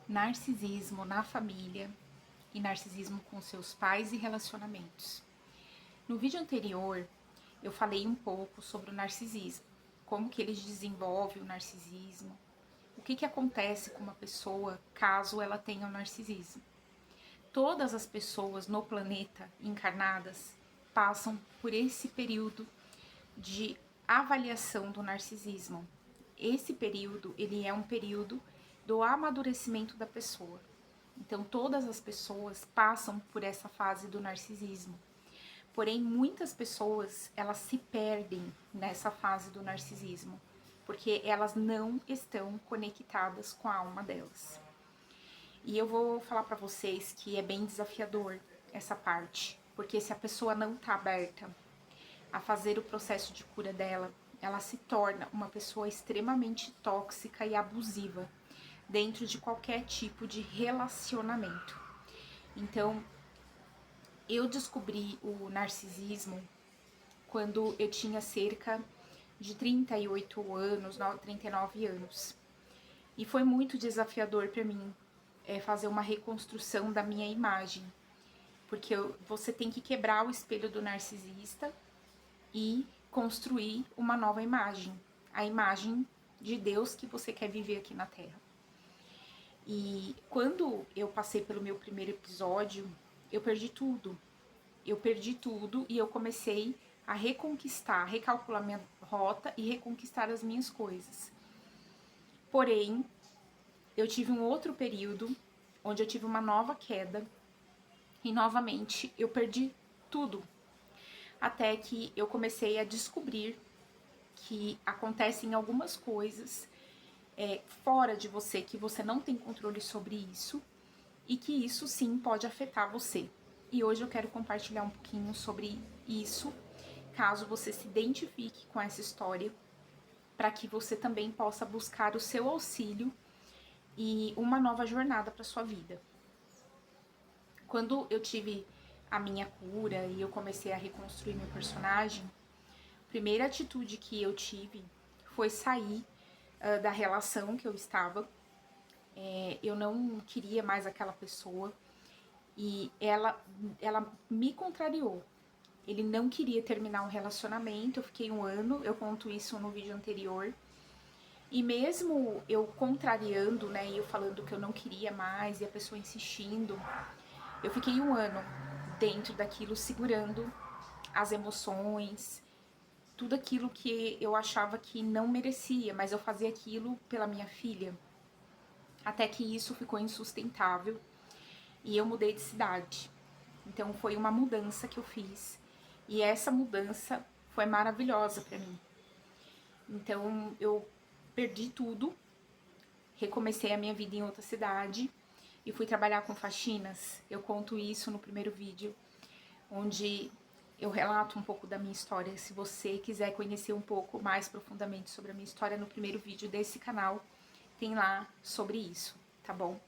narcisismo na família e narcisismo com seus pais e relacionamentos. No vídeo anterior, eu falei um pouco sobre o narcisismo, como que ele desenvolve o narcisismo, o que acontece com uma pessoa caso ela tenha o narcisismo. Todas as pessoas no planeta encarnadas passam por esse período de avaliação do narcisismo. Esse período, ele é um período do amadurecimento da pessoa. Então, todas as pessoas passam por essa fase do narcisismo. Porém, muitas pessoas, elas se perdem nessa fase do narcisismo, porque elas não estão conectadas com a alma delas. E eu vou falar para vocês que é bem desafiador essa parte, porque se a pessoa não tá aberta a fazer o processo de cura dela, ela se torna uma pessoa extremamente tóxica e abusiva dentro de qualquer tipo de relacionamento. Então, eu descobri o narcisismo quando eu tinha cerca de 38 anos, 39 anos. E foi muito desafiador para mim fazer uma reconstrução da minha imagem, porque você tem que quebrar o espelho do narcisista e construir uma nova imagem, a imagem de Deus que você quer viver aqui na Terra. E quando eu passei pelo meu primeiro episódio, eu perdi tudo. Eu perdi tudo e eu comecei a reconquistar, recalcular minha rota e reconquistar as minhas coisas. Porém, eu tive um outro período onde eu tive uma nova queda e novamente eu perdi tudo. Até que eu comecei a descobrir que acontecem algumas coisas fora de você, que você não tem controle sobre isso e que isso sim pode afetar você. E hoje eu quero compartilhar um pouquinho sobre isso, caso você se identifique com essa história, para que você também possa buscar o seu auxílio e uma nova jornada para sua vida. Quando eu tive a minha cura e eu comecei a reconstruir meu personagem, a primeira atitude que eu tive foi sair da relação que eu estava. Eu não queria mais aquela pessoa e ela me contrariou. Ele não queria terminar um relacionamento, eu fiquei 1 ano, eu conto isso no vídeo anterior. E mesmo eu contrariando, né, e eu falando que eu não queria mais e a pessoa insistindo, eu fiquei 1 ano dentro daquilo, segurando as emoções, tudo aquilo que eu achava que não merecia, mas eu fazia aquilo pela minha filha. Até que isso ficou insustentável e eu mudei de cidade. Então foi uma mudança que eu fiz e essa mudança foi maravilhosa para mim. Então eu perdi tudo, recomecei a minha vida em outra cidade e fui trabalhar com faxinas. Eu conto isso no primeiro vídeo, onde eu relato um pouco da minha história. Se você quiser conhecer um pouco mais profundamente sobre a minha história, no primeiro vídeo desse canal tem lá sobre isso, tá bom?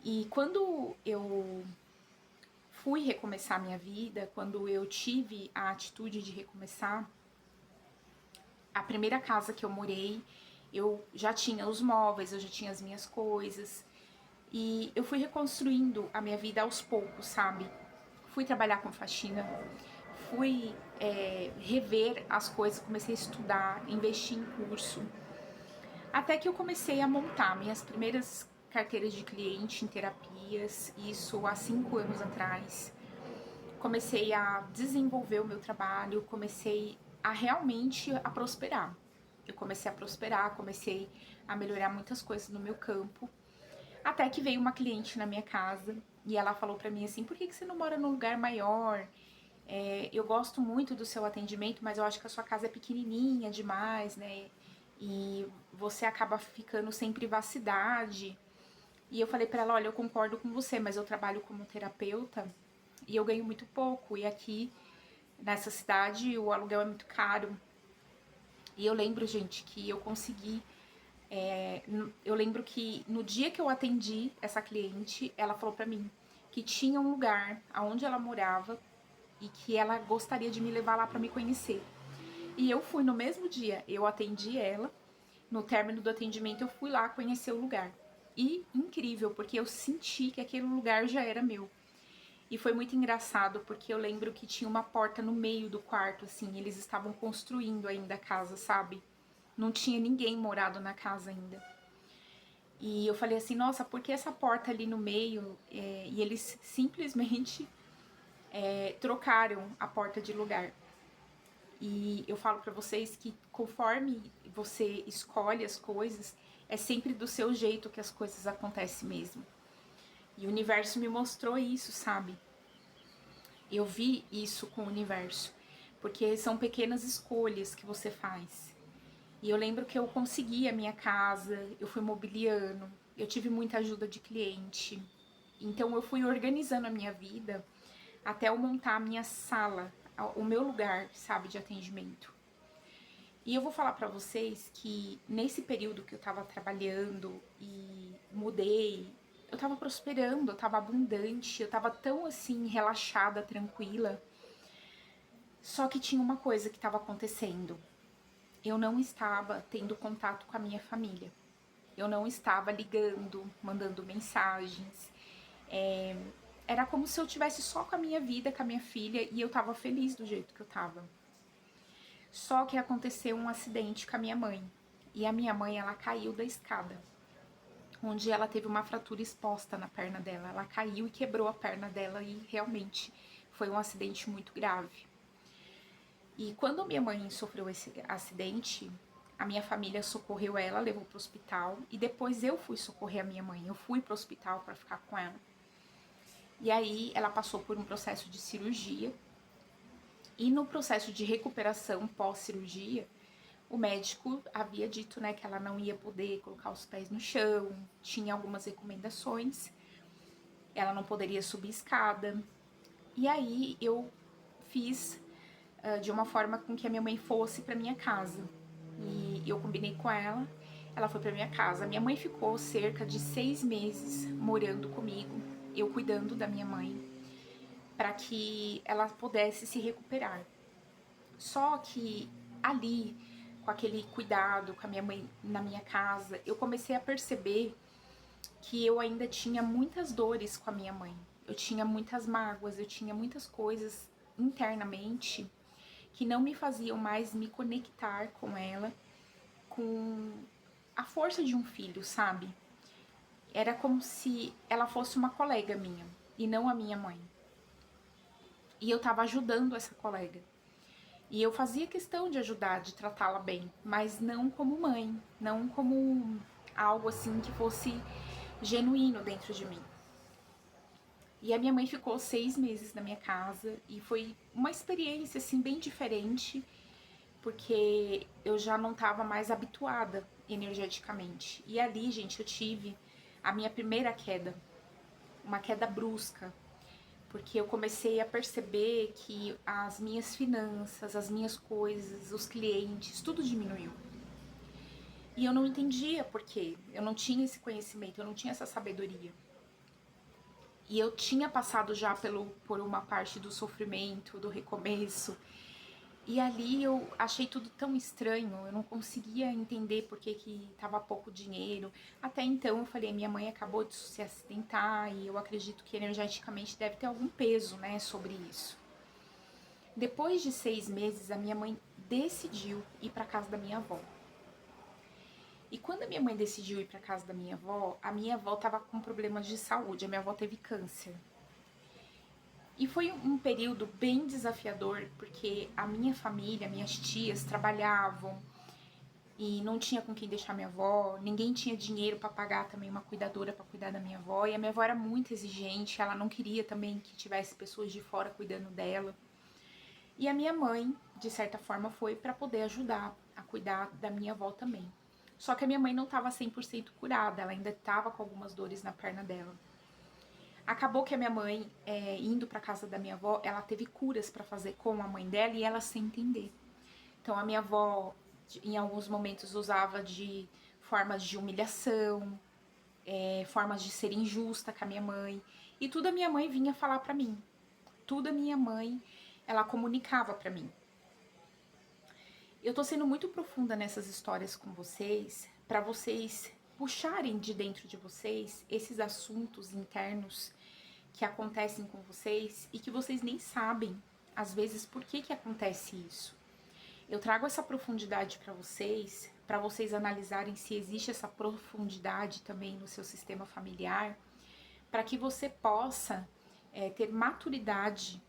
E quando eu fui recomeçar a minha vida, quando eu tive a atitude de recomeçar, a primeira casa que eu morei, eu já tinha os móveis, eu já tinha as minhas coisas, e eu fui reconstruindo a minha vida aos poucos, sabe? Fui trabalhar com faxina, fui rever as coisas, comecei a estudar, investir em curso, até que eu comecei a montar minhas primeiras carteiras de cliente em terapias, isso há 5 anos atrás. Comecei a desenvolver o meu trabalho, comecei a realmente a prosperar. Eu comecei a prosperar, comecei a melhorar muitas coisas no meu campo, até que veio uma cliente na minha casa e ela falou pra mim assim: por que você não mora num lugar maior? Eu gosto muito do seu atendimento, mas eu acho que a sua casa é pequenininha demais, né? E você acaba ficando sem privacidade. E eu falei pra ela: olha, eu concordo com você, mas eu trabalho como terapeuta e eu ganho muito pouco. E aqui nessa cidade o aluguel é muito caro. E eu lembro, gente, que eu consegui. Eu lembro que no dia que eu atendi essa cliente, ela falou pra mim que tinha um lugar aonde ela morava e que ela gostaria de me levar lá pra me conhecer. E eu fui no mesmo dia, eu atendi ela. No término do atendimento, eu fui lá conhecer o lugar. e incrível, porque eu senti que aquele lugar já era meu. E foi muito engraçado, porque eu lembro que tinha uma porta no meio do quarto, assim, eles estavam construindo ainda a casa, sabe? Não tinha ninguém morado na casa ainda. E eu falei assim, nossa, por que essa porta ali no meio? E eles simplesmente trocaram a porta de lugar. E eu falo pra vocês que conforme você escolhe as coisas, é sempre do seu jeito que as coisas acontecem mesmo. E o universo me mostrou isso, sabe? Eu vi isso com o universo, porque são pequenas escolhas que você faz. E eu lembro que eu consegui a minha casa, eu fui mobiliando, eu tive muita ajuda de cliente. Então eu fui organizando a minha vida até eu montar a minha sala, o meu lugar, sabe, de atendimento. E eu vou falar pra vocês que nesse período que eu tava trabalhando e mudei, eu tava prosperando, eu tava abundante, eu tava tão assim, relaxada, tranquila. Só que tinha uma coisa que tava acontecendo. Eu não estava tendo contato com a minha família. Eu não estava ligando, mandando mensagens. Era como se eu tivesse só com a minha vida, com a minha filha, e eu tava feliz do jeito que eu tava. Só que aconteceu um acidente com a minha mãe. E a minha mãe, ela caiu da escada, onde ela teve uma fratura exposta na perna dela. Ela caiu e quebrou a perna dela e realmente foi um acidente muito grave. E quando minha mãe sofreu esse acidente, a minha família socorreu ela, levou para o hospital e depois eu fui socorrer a minha mãe. Eu fui para o hospital para ficar com ela. E aí ela passou por um processo de cirurgia. E no processo de recuperação pós-cirurgia, o médico havia dito, né, que ela não ia poder colocar os pés no chão, tinha algumas recomendações, ela não poderia subir escada. E aí eu fiz de uma forma com que a minha mãe fosse para minha casa. E eu combinei com ela, ela foi para minha casa. Minha mãe ficou cerca de 6 meses morando comigo, eu cuidando da minha mãe, para que ela pudesse se recuperar. Só que ali, com aquele cuidado com a minha mãe na minha casa, eu comecei a perceber que eu ainda tinha muitas dores com a minha mãe. Eu tinha muitas mágoas, eu tinha muitas coisas internamente que não me faziam mais me conectar com ela, com a força de um filho, sabe? Era como se ela fosse uma colega minha e não a minha mãe. E eu tava ajudando essa colega. E eu fazia questão de ajudar, de tratá-la bem, mas não como mãe, não como algo assim que fosse genuíno dentro de mim. E a minha mãe ficou 6 meses na minha casa e foi uma experiência assim bem diferente, porque eu já não estava mais habituada energeticamente. E ali, gente, eu tive a minha primeira queda, uma queda brusca, porque eu comecei a perceber que as minhas finanças, as minhas coisas, os clientes, tudo diminuiu. E eu não entendia por quê. Eu não tinha esse conhecimento, eu não tinha essa sabedoria. E eu tinha passado já por uma parte do sofrimento, do recomeço. E ali eu achei tudo tão estranho, eu não conseguia entender por que tava pouco dinheiro. Até então eu falei, minha mãe acabou de se acidentar e eu acredito que energeticamente deve ter algum peso, né, sobre isso. Depois de 6 meses, a minha mãe decidiu ir para casa da minha avó. E quando a minha mãe decidiu ir para casa da minha avó, a minha avó tava com problemas de saúde, a minha avó teve câncer. E foi um período bem desafiador, porque a minha família, minhas tias trabalhavam e não tinha com quem deixar minha avó, ninguém tinha dinheiro para pagar também uma cuidadora para cuidar da minha avó, e a minha avó era muito exigente, ela não queria também que tivesse pessoas de fora cuidando dela. E a minha mãe, de certa forma, foi para poder ajudar a cuidar da minha avó também. Só que a minha mãe não estava 100% curada, ela ainda estava com algumas dores na perna dela. Acabou que a minha mãe, indo para casa da minha avó, ela teve curas para fazer com a mãe dela e ela sem entender. Então a minha avó, em alguns momentos, usava de formas de humilhação, formas de ser injusta com a minha mãe. E tudo a minha mãe vinha falar para mim. Tudo a minha mãe, ela comunicava para mim. Eu tô sendo muito profunda nessas histórias com vocês, para vocês puxarem de dentro de vocês esses assuntos internos que acontecem com vocês e que vocês nem sabem, às vezes, por que acontece isso. Eu trago essa profundidade para vocês analisarem se existe essa profundidade também no seu sistema familiar, para que você possa ter maturidade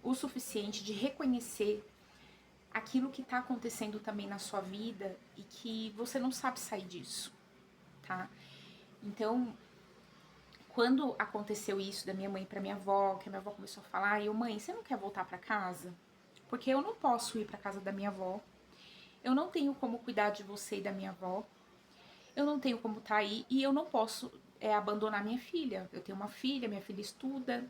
o suficiente de reconhecer aquilo que está acontecendo também na sua vida e que você não sabe sair disso, tá? Então, quando aconteceu isso da minha mãe para minha avó, que a minha avó começou a falar, eu, mãe, você não quer voltar para casa? Porque eu não posso ir para casa da minha avó, eu não tenho como cuidar de você e da minha avó, eu não tenho como estar aí e eu não posso abandonar minha filha. Eu tenho uma filha, minha filha estuda,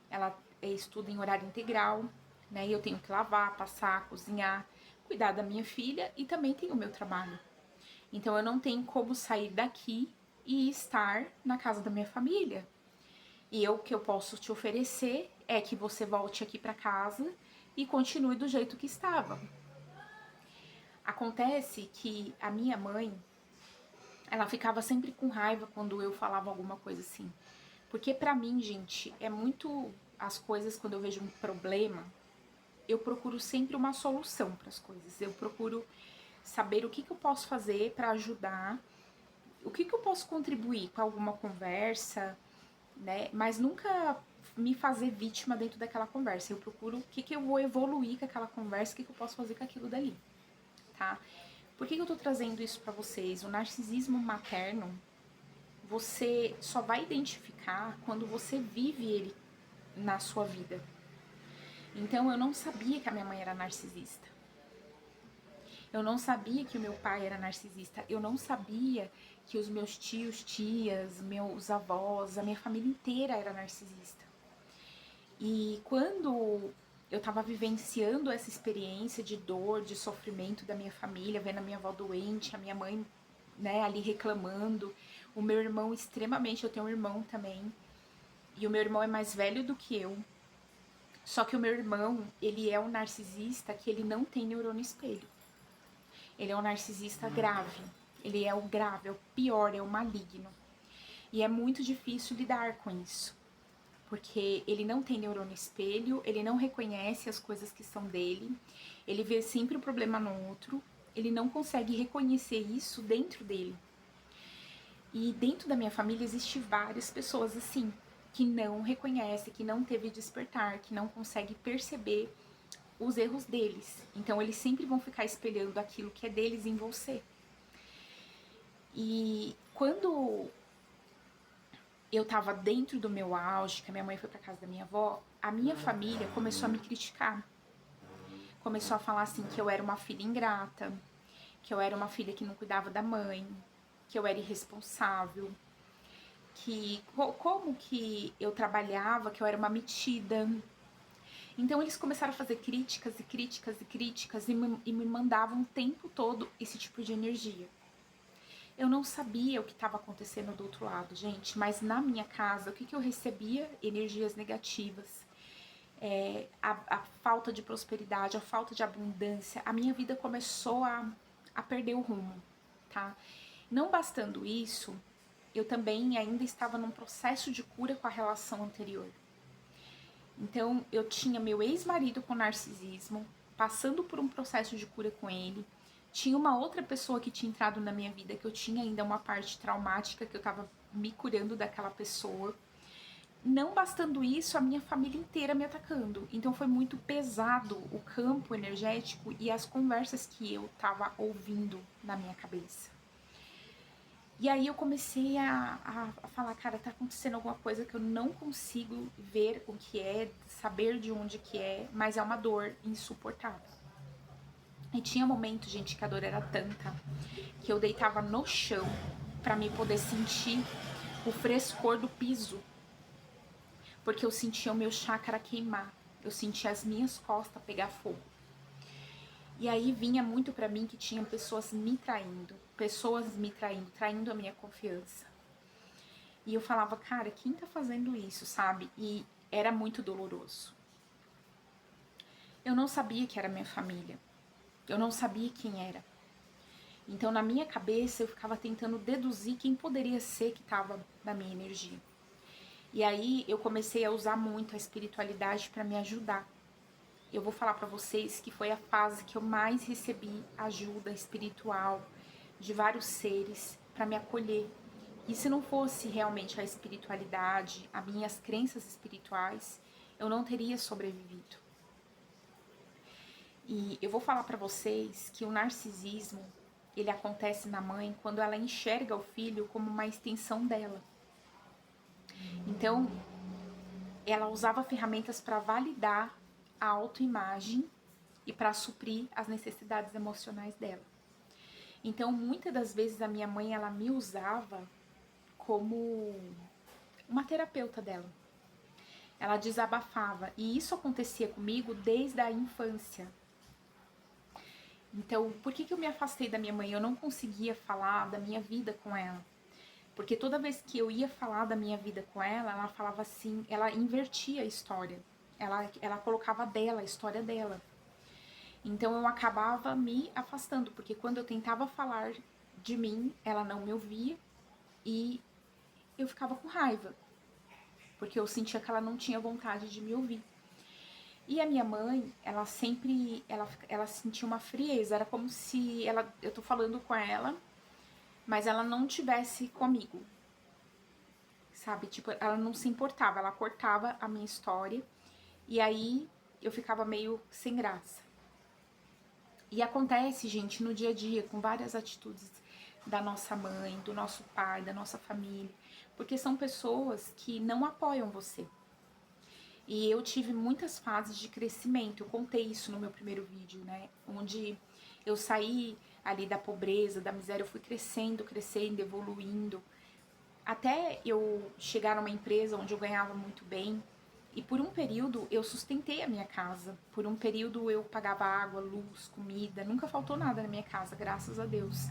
ela estuda em horário integral, né? E eu tenho que lavar, passar, cozinhar, cuidar da minha filha e também tenho o meu trabalho. Então eu não tenho como sair daqui e estar na casa da minha família. E o que eu posso te oferecer é que você volte aqui para casa e continue do jeito que estava. Acontece que a minha mãe, ela ficava sempre com raiva quando eu falava alguma coisa assim. Porque pra mim, gente, é muito as coisas, quando eu vejo um problema, eu procuro sempre uma solução para as coisas. Eu procuro saber o que eu posso fazer para ajudar, o que eu posso contribuir com alguma conversa, né? Mas nunca me fazer vítima dentro daquela conversa. Eu procuro o que eu vou evoluir com aquela conversa, o que eu posso fazer com aquilo dali, tá? Por que eu tô trazendo isso para vocês? O narcisismo materno, você só vai identificar quando você vive ele na sua vida. Então eu não sabia que a minha mãe era narcisista. Eu não sabia que o meu pai era narcisista. Eu não sabia que os meus tios, tias, meus avós, a minha família inteira era narcisista. E quando eu tava vivenciando essa experiência de dor, de sofrimento da minha família, vendo a minha avó doente, a minha mãe, né, ali reclamando, o meu irmão extremamente, eu tenho um irmão também, e o meu irmão é mais velho do que eu. Só que o meu irmão, ele é um narcisista que ele não tem neurônio espelho. Ele é um narcisista grave. Ele é o grave, é o pior, é o maligno. E é muito difícil lidar com isso. Porque ele não tem neurônio espelho, ele não reconhece as coisas que são dele, ele vê sempre o problema no outro, ele não consegue reconhecer isso dentro dele. E dentro da minha família existe várias pessoas assim, que não reconhece, que não teve despertar, que não consegue perceber os erros deles. Então eles sempre vão ficar espelhando aquilo que é deles em você. E quando eu tava dentro do meu auge, que a minha mãe foi pra casa da minha avó, a minha família começou a me criticar. Começou a falar assim que eu era uma filha ingrata, que eu era uma filha que não cuidava da mãe, que eu era irresponsável, que como que eu trabalhava, que eu era uma metida. Então eles começaram a fazer críticas e críticas e críticas e me mandavam o tempo todo esse tipo de energia. Eu não sabia o que estava acontecendo do outro lado, gente, mas na minha casa, o que eu recebia? Energias negativas, a falta de prosperidade, a falta de abundância. A minha vida começou a perder o rumo, tá? Não bastando isso, eu também ainda estava num processo de cura com a relação anterior. Então, eu tinha meu ex-marido com narcisismo, passando por um processo de cura com ele. Tinha uma outra pessoa que tinha entrado na minha vida, que eu tinha ainda uma parte traumática, que eu tava me curando daquela pessoa. Não bastando isso, a minha família inteira me atacando. Então foi muito pesado o campo energético e as conversas que eu tava ouvindo na minha cabeça. E aí eu comecei a falar, cara, tá acontecendo alguma coisa que eu não consigo ver o que é, saber de onde que é, mas é uma dor insuportável. E tinha momentos, gente, que a dor era tanta que eu deitava no chão pra me poder sentir o frescor do piso, porque eu sentia o meu chácara queimar, eu sentia as minhas costas pegar fogo. E aí vinha muito pra mim que tinha pessoas me traindo, traindo a minha confiança. E eu falava, cara, quem tá fazendo isso, sabe? E era muito doloroso. Eu não sabia que era minha família. Eu não sabia quem era. Então, na minha cabeça, eu ficava tentando deduzir quem poderia ser que estava na minha energia. E aí, eu comecei a usar muito a espiritualidade para me ajudar. Eu vou falar para vocês que foi a fase que eu mais recebi ajuda espiritual de vários seres para me acolher. E se não fosse realmente a espiritualidade, as minhas crenças espirituais, eu não teria sobrevivido. E eu vou falar para vocês que o narcisismo, ele acontece na mãe quando ela enxerga o filho como uma extensão dela. Então, ela usava ferramentas para validar a autoimagem e para suprir as necessidades emocionais dela. Então, muitas das vezes a minha mãe, ela me usava como uma terapeuta dela. Ela desabafava, e isso acontecia comigo desde a infância. Então, por que eu me afastei da minha mãe? Eu não conseguia falar da minha vida com ela. Porque toda vez que eu ia falar da minha vida com ela falava assim, ela invertia a história. Ela colocava dela, a história dela. Então eu acabava me afastando, porque quando eu tentava falar de mim, ela não me ouvia e eu ficava com raiva, porque eu sentia que ela não tinha vontade de me ouvir. E a minha mãe, ela sempre, ela sentia uma frieza, era como se eu tô falando com ela, mas ela não tivesse comigo, sabe? Tipo, ela não se importava, ela cortava a minha história e aí eu ficava meio sem graça. E acontece, gente, no dia a dia, com várias atitudes da nossa mãe, do nosso pai, da nossa família, porque são pessoas que não apoiam você. E eu tive muitas fases de crescimento, eu contei isso no meu primeiro vídeo, né? Onde eu saí ali da pobreza, da miséria, eu fui crescendo, evoluindo, até eu chegar numa empresa onde eu ganhava muito bem. E por um período eu sustentei a minha casa. Por um período eu pagava água, luz, comida. Nunca faltou nada na minha casa, graças a Deus.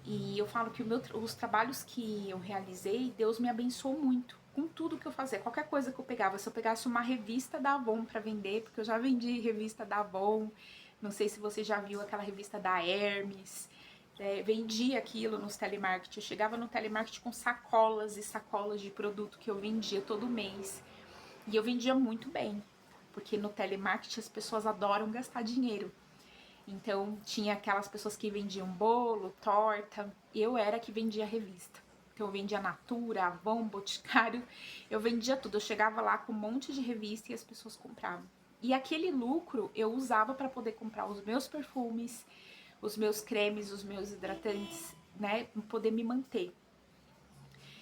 E eu falo que os trabalhos que eu realizei, Deus me abençoou muito com tudo que eu fazia. Qualquer coisa que eu pegava, se eu pegasse uma revista da Avon para vender, porque eu já vendi revista da Avon, não sei se você já viu aquela revista da Hermes, vendia aquilo nos telemarketing. Eu chegava no telemarketing com sacolas e sacolas de produto que eu vendia todo mês. E eu vendia muito bem, porque no telemarketing as pessoas adoram gastar dinheiro. Então tinha aquelas pessoas que vendiam bolo, torta, eu era que vendia revista. Então eu vendia Natura, Avon, Boticário, eu vendia tudo. Eu chegava lá com um monte de revista e as pessoas compravam. E aquele lucro eu usava para poder comprar os meus perfumes, os meus cremes, os meus hidratantes, né, para poder me manter.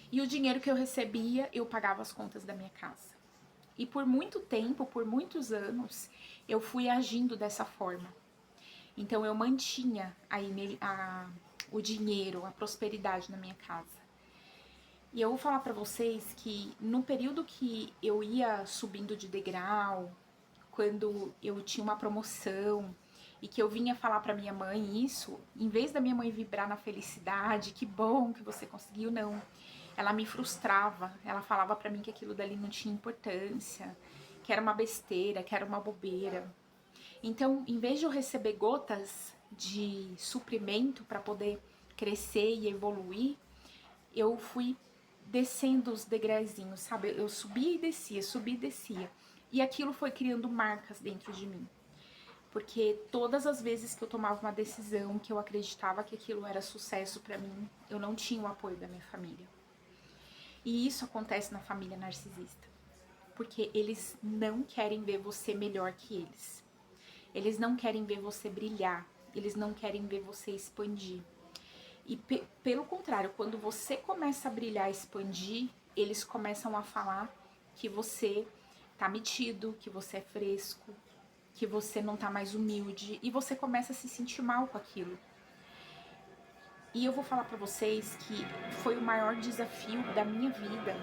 E o dinheiro que eu recebia, eu pagava as contas da minha casa. E por muito tempo, por muitos anos, eu fui agindo dessa forma. Então eu mantinha o dinheiro, a prosperidade na minha casa. E eu vou falar para vocês que no período que eu ia subindo de degrau, quando eu tinha uma promoção e que eu vinha falar para minha mãe isso, em vez da minha mãe vibrar na felicidade, que bom que você conseguiu, não. Ela me frustrava, ela falava para mim que aquilo dali não tinha importância, que era uma besteira, que era uma bobeira. Então, em vez de eu receber gotas de suprimento para poder crescer e evoluir, eu fui descendo os degraizinhos, sabe? Eu subia e descia, subia e descia. E aquilo foi criando marcas dentro de mim. Porque todas as vezes que eu tomava uma decisão, que eu acreditava que aquilo era sucesso para mim, eu não tinha o apoio da minha família. E isso acontece na família narcisista. Porque eles não querem ver você melhor que eles. Eles não querem ver você brilhar. Eles não querem ver você expandir. E pelo contrário, quando você começa a brilhar, expandir, eles começam a falar que você tá metido, que você é fresco, que você não tá mais humilde, e você começa a se sentir mal com aquilo. E eu vou falar pra vocês que foi o maior desafio da minha vida,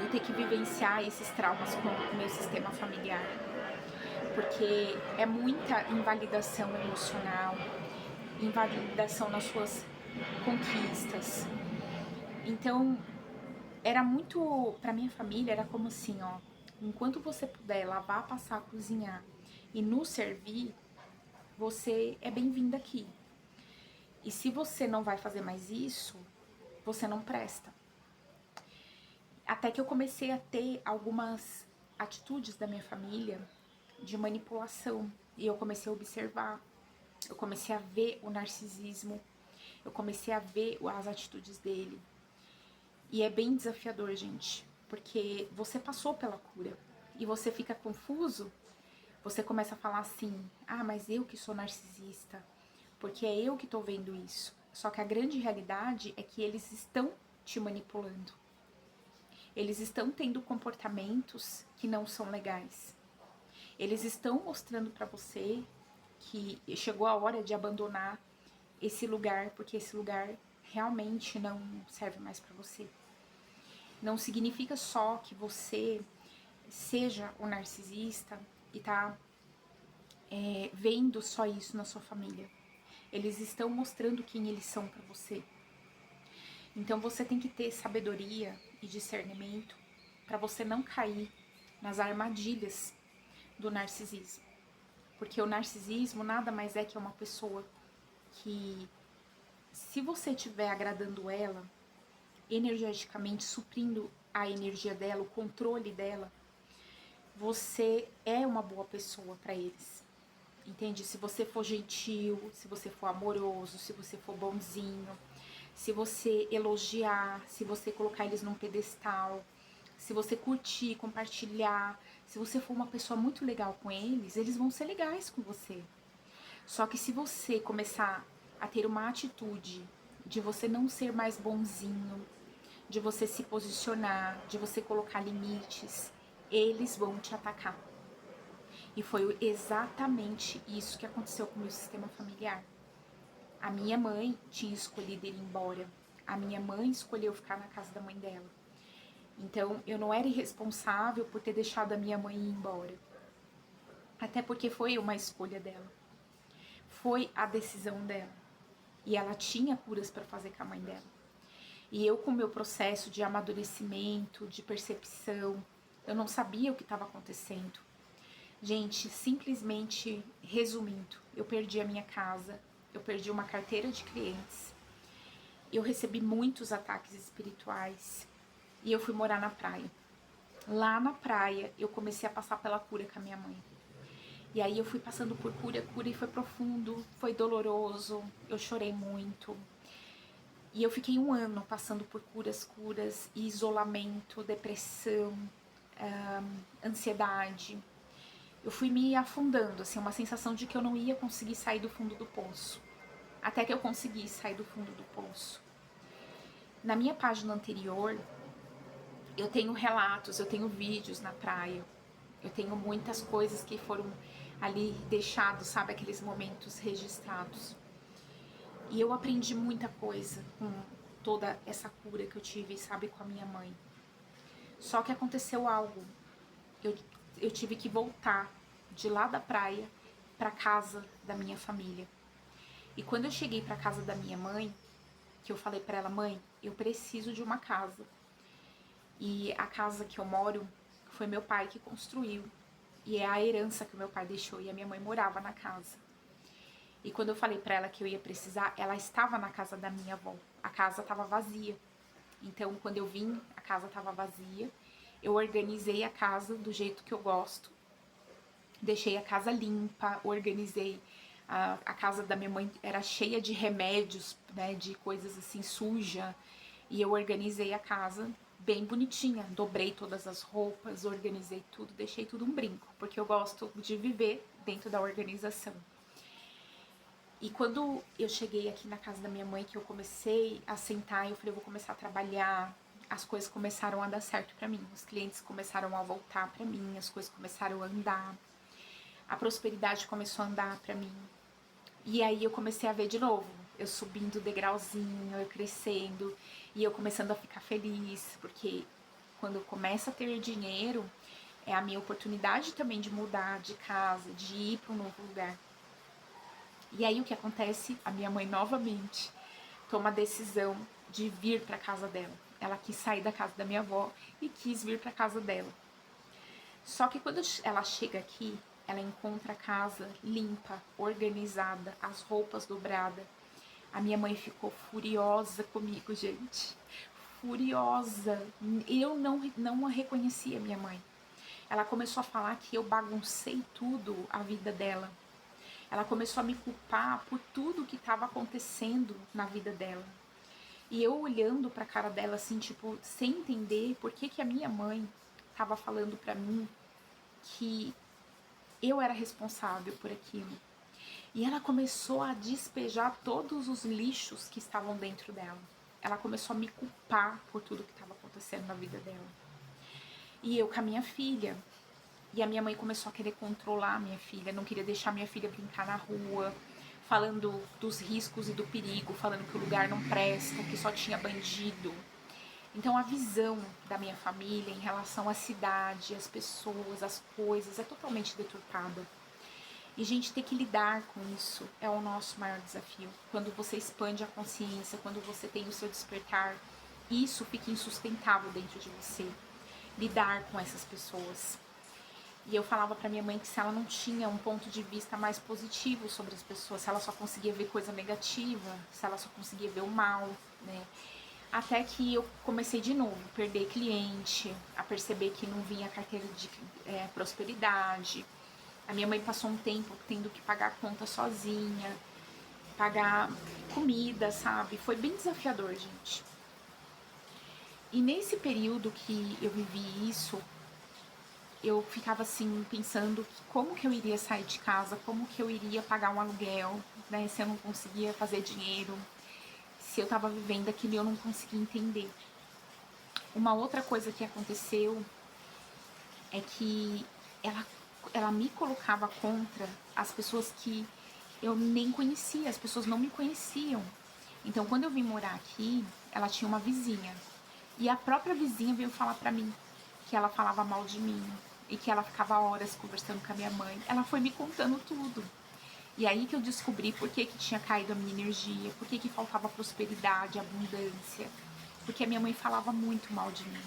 eu ter que vivenciar esses traumas com o meu sistema familiar. Porque é muita invalidação emocional, invalidação nas suas conquistas. Então, era muito, pra minha família, era como assim, ó, enquanto você puder lavar, passar, cozinhar e nos servir, você é bem-vinda aqui. E se você não vai fazer mais isso, você não presta. Até que eu comecei a ter algumas atitudes da minha família de manipulação. E eu comecei a observar. Eu comecei a ver o narcisismo. Eu comecei a ver as atitudes dele. E é bem desafiador, gente. Porque você passou pela cura. E você fica confuso. Você começa a falar assim: ah, mas eu que sou narcisista. Porque é eu que tô vendo isso. Só que a grande realidade é que eles estão te manipulando. Eles estão tendo comportamentos que não são legais. Eles estão mostrando para você que chegou a hora de abandonar esse lugar, porque esse lugar realmente não serve mais para você. Não significa só que você seja o narcisista e tá vendo só isso na sua família. Eles estão mostrando quem eles são para você. Então você tem que ter sabedoria e discernimento para você não cair nas armadilhas do narcisismo. Porque o narcisismo nada mais é que uma pessoa que, se você estiver agradando ela, energeticamente suprindo a energia dela, o controle dela, você é uma boa pessoa para eles. Entende? Se você for gentil, se você for amoroso, se você for bonzinho, se você elogiar, se você colocar eles num pedestal, se você curtir, compartilhar, se você for uma pessoa muito legal com eles, eles vão ser legais com você. Só que se você começar a ter uma atitude de você não ser mais bonzinho, de você se posicionar, de você colocar limites, eles vão te atacar. E foi exatamente isso que aconteceu com o meu sistema familiar. A minha mãe tinha escolhido ir embora. A minha mãe escolheu ficar na casa da mãe dela. Então, eu não era irresponsável por ter deixado a minha mãe ir embora. Até porque foi uma escolha dela. Foi a decisão dela. E ela tinha curas para fazer com a mãe dela. E eu, com o meu processo de amadurecimento, de percepção, eu não sabia o que estava acontecendo. Gente, simplesmente resumindo, eu perdi a minha casa, eu perdi uma carteira de clientes, eu recebi muitos ataques espirituais e eu fui morar na praia. Lá na praia, eu comecei a passar pela cura com a minha mãe. E aí eu fui passando por cura e foi profundo, foi doloroso, eu chorei muito. E eu fiquei 1 ano passando por curas, isolamento, depressão, ansiedade. Eu fui me afundando, assim, uma sensação de que eu não ia conseguir sair do fundo do poço. Até que eu consegui sair do fundo do poço. Na minha página anterior, eu tenho relatos, eu tenho vídeos na praia. Eu tenho muitas coisas que foram ali deixados, sabe, aqueles momentos registrados. E eu aprendi muita coisa com toda essa cura que eu tive, sabe, com a minha mãe. Só que aconteceu algo. Eu tive que voltar de lá da praia para casa da minha família. E quando eu cheguei para casa da minha mãe, que eu falei para ela: mãe, eu preciso de uma casa. E a casa que eu moro foi meu pai que construiu. E é a herança que o meu pai deixou e a minha mãe morava na casa. E quando eu falei para ela que eu ia precisar, ela estava na casa da minha avó. A casa estava vazia. Então, quando eu vim, a casa estava vazia. Eu organizei a casa do jeito que eu gosto. Deixei a casa limpa, organizei. A casa da minha mãe era cheia de remédios, né, de coisas assim, suja. E eu organizei a casa bem bonitinha. Dobrei todas as roupas, organizei tudo, deixei tudo um brinco. Porque eu gosto de viver dentro da organização. E quando eu cheguei aqui na casa da minha mãe, que eu comecei a sentar, eu falei: eu vou começar a trabalhar. As coisas começaram a dar certo pra mim. Os clientes começaram a voltar pra mim, as coisas começaram a andar. A prosperidade começou a andar pra mim. E aí eu comecei a ver de novo, eu subindo degrauzinho, eu crescendo, e eu começando a ficar feliz, porque quando eu começo a ter dinheiro, é a minha oportunidade também de mudar de casa, de ir para um novo lugar. E aí o que acontece? A minha mãe novamente toma a decisão de vir para casa dela. Ela quis sair da casa da minha avó e quis vir para casa dela. Só que quando ela chega aqui, ela encontra a casa limpa, organizada, as roupas dobradas, A minha mãe ficou furiosa comigo, gente. Furiosa. Eu não a reconhecia, minha mãe. Ela começou a falar que eu baguncei tudo a vida dela. Ela começou a me culpar por tudo que estava acontecendo na vida dela. E eu olhando pra cara dela assim, tipo, sem entender por que a minha mãe estava falando pra mim que eu era responsável por aquilo. E ela começou a despejar todos os lixos que estavam dentro dela. Ela começou a me culpar por tudo que estava acontecendo na vida dela. E eu com a minha filha. E a minha mãe começou a querer controlar a minha filha, não queria deixar minha filha brincar na rua, falando dos riscos e do perigo, falando que o lugar não presta, que só tinha bandido. Então a visão da minha família em relação à cidade, às pessoas, às coisas, é totalmente deturpada. E a gente ter que lidar com isso é o nosso maior desafio. Quando você expande a consciência, quando você tem o seu despertar, isso fica insustentável dentro de você. Lidar com essas pessoas. E eu falava pra minha mãe que se ela não tinha um ponto de vista mais positivo sobre as pessoas, se ela só conseguia ver coisa negativa, se ela só conseguia ver o mal, né? Até que eu comecei de novo a perder cliente, a perceber que não vinha carteira de prosperidade. A minha mãe passou um tempo tendo que pagar a conta sozinha, pagar comida, sabe? Foi bem desafiador, gente. E nesse período que eu vivi isso, eu ficava assim, pensando como que eu iria sair de casa, como que eu iria pagar um aluguel, né, se eu não conseguia fazer dinheiro, se eu tava vivendo aquilo e eu não conseguia entender. Uma outra coisa que aconteceu é que ela me colocava contra as pessoas que eu nem conhecia, as pessoas não me conheciam. Então, quando eu vim morar aqui, ela tinha uma vizinha. E a própria vizinha veio falar pra mim que ela falava mal de mim e que ela ficava horas conversando com a minha mãe. Ela foi me contando tudo. E aí que eu descobri por que tinha caído a minha energia, por que faltava prosperidade, abundância. Porque a minha mãe falava muito mal de mim.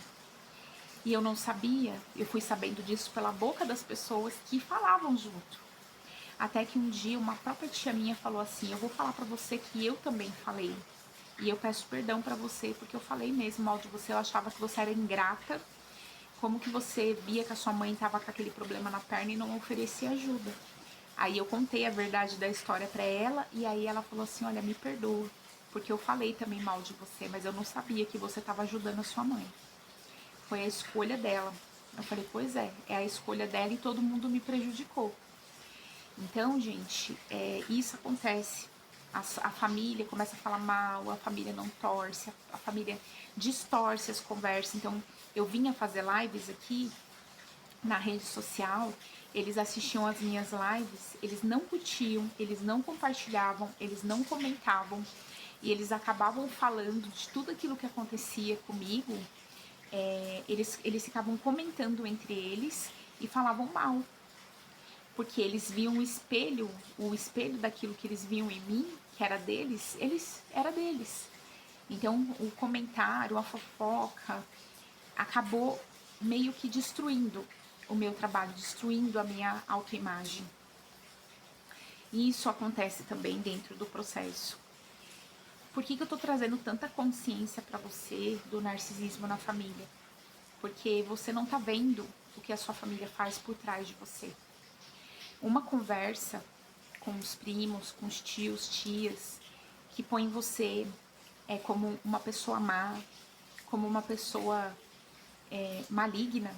E eu não sabia, eu fui sabendo disso pela boca das pessoas que falavam junto. Até que um dia uma própria tia minha falou assim: eu vou falar pra você que eu também falei. E eu peço perdão pra você porque eu falei mesmo mal de você, eu achava que você era ingrata. Como que você via que a sua mãe estava com aquele problema na perna e não oferecia ajuda? Aí eu contei a verdade da história pra ela e aí ela falou assim: olha, me perdoa, porque eu falei também mal de você, mas eu não sabia que você estava ajudando a sua mãe. Foi a escolha dela. Eu falei: pois é a escolha dela e todo mundo me prejudicou. Então, gente, isso acontece. A família começa a falar mal, a família não torce, a família distorce as conversas. Então, eu vinha fazer lives aqui na rede social, eles assistiam as minhas lives, eles não curtiam, eles não compartilhavam, eles não comentavam, e eles acabavam falando de tudo aquilo que acontecia comigo, eles ficavam comentando entre eles e falavam mal, porque eles viam o espelho daquilo que eles viam em mim, que era deles, era deles. Então, o comentário, a fofoca, acabou meio que destruindo o meu trabalho, destruindo a minha autoimagem. E isso acontece também dentro do processo. Por que eu tô trazendo tanta consciência para você do narcisismo na família? Porque você não tá vendo o que a sua família faz por trás de você. Uma conversa com os primos, com os tios, tias, que põe você como uma pessoa má, como uma pessoa maligna,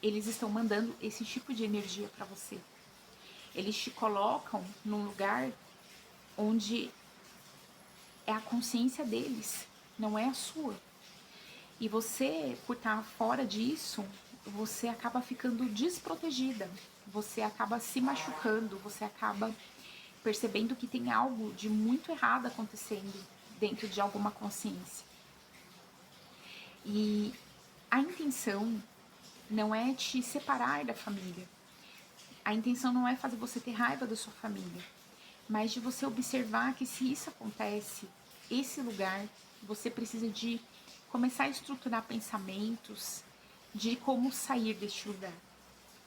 eles estão mandando esse tipo de energia para você. Eles te colocam num lugar onde é a consciência deles, não é a sua. E você, por estar fora disso, você acaba ficando desprotegida, você acaba se machucando, você acaba percebendo que tem algo de muito errado acontecendo dentro de alguma consciência. E a intenção não é te separar da família. A intenção não é fazer você ter raiva da sua família, mas de você observar que se isso acontece, esse lugar, você precisa de começar a estruturar pensamentos de como sair deste lugar,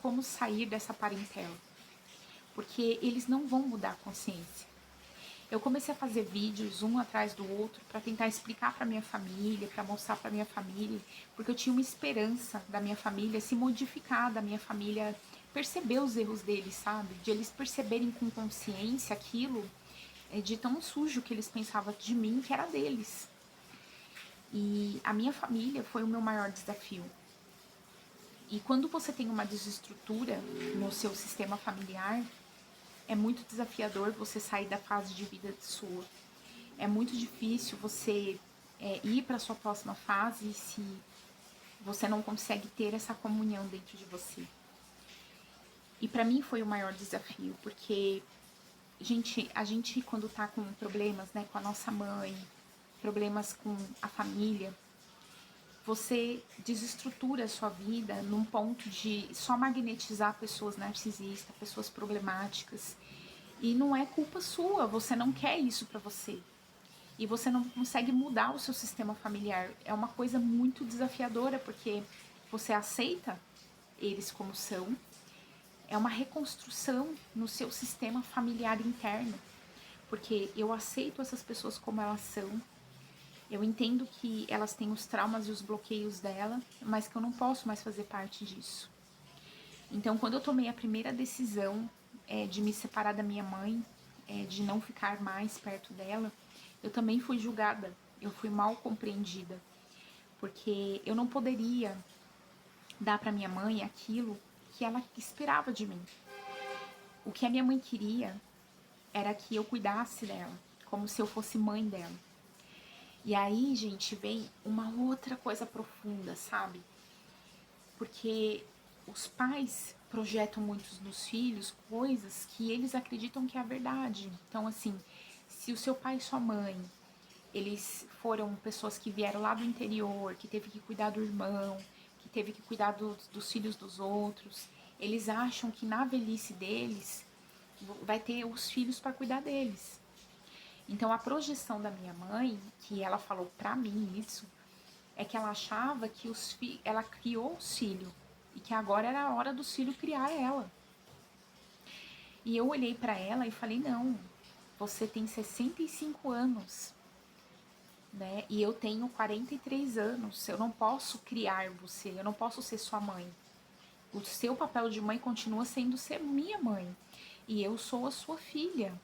como sair dessa parentela, porque eles não vão mudar a consciência. Eu comecei a fazer vídeos um atrás do outro para tentar explicar para minha família, para mostrar para minha família, porque eu tinha uma esperança da minha família se modificar, da minha família perceber os erros deles, sabe? De eles perceberem com consciência aquilo, de tão sujo que eles pensavam de mim, que era deles. E a minha família foi o meu maior desafio. E quando você tem uma desestrutura no seu sistema familiar, é muito desafiador você sair da fase de vida sua. É muito difícil você ir para a sua próxima fase se você não consegue ter essa comunhão dentro de você. E para mim foi o maior desafio, porque a gente quando tá com problemas, né, com a nossa mãe, problemas com a família, você desestrutura a sua vida num ponto de só magnetizar pessoas narcisistas, pessoas problemáticas. E não é culpa sua, você não quer isso pra você. E você não consegue mudar o seu sistema familiar. É uma coisa muito desafiadora, porque você aceita eles como são. É uma reconstrução no seu sistema familiar interno. Porque eu aceito essas pessoas como elas são. Eu entendo que elas têm os traumas e os bloqueios dela, mas que eu não posso mais fazer parte disso. Então, quando eu tomei a primeira decisão de me separar da minha mãe, de não ficar mais perto dela, eu também fui julgada, eu fui mal compreendida, porque eu não poderia dar para minha mãe aquilo que ela esperava de mim. O que a minha mãe queria era que eu cuidasse dela, como se eu fosse mãe dela. E aí, gente, vem uma outra coisa profunda, sabe? Porque os pais projetam muitos nos filhos coisas que eles acreditam que é a verdade. Então, assim, se o seu pai e sua mãe, eles foram pessoas que vieram lá do interior, que teve que cuidar do irmão, que teve que cuidar dos filhos dos outros, eles acham que na velhice deles vai ter os filhos para cuidar deles. Então, a projeção da minha mãe, que ela falou pra mim isso, é que ela achava que ela criou os filhos e que agora era a hora dos filhos criar ela. E eu olhei pra ela e falei: não, você tem 65 anos, né? E eu tenho 43 anos. Eu não posso criar você, eu não posso ser sua mãe. O seu papel de mãe continua sendo ser minha mãe. E eu sou a sua filha.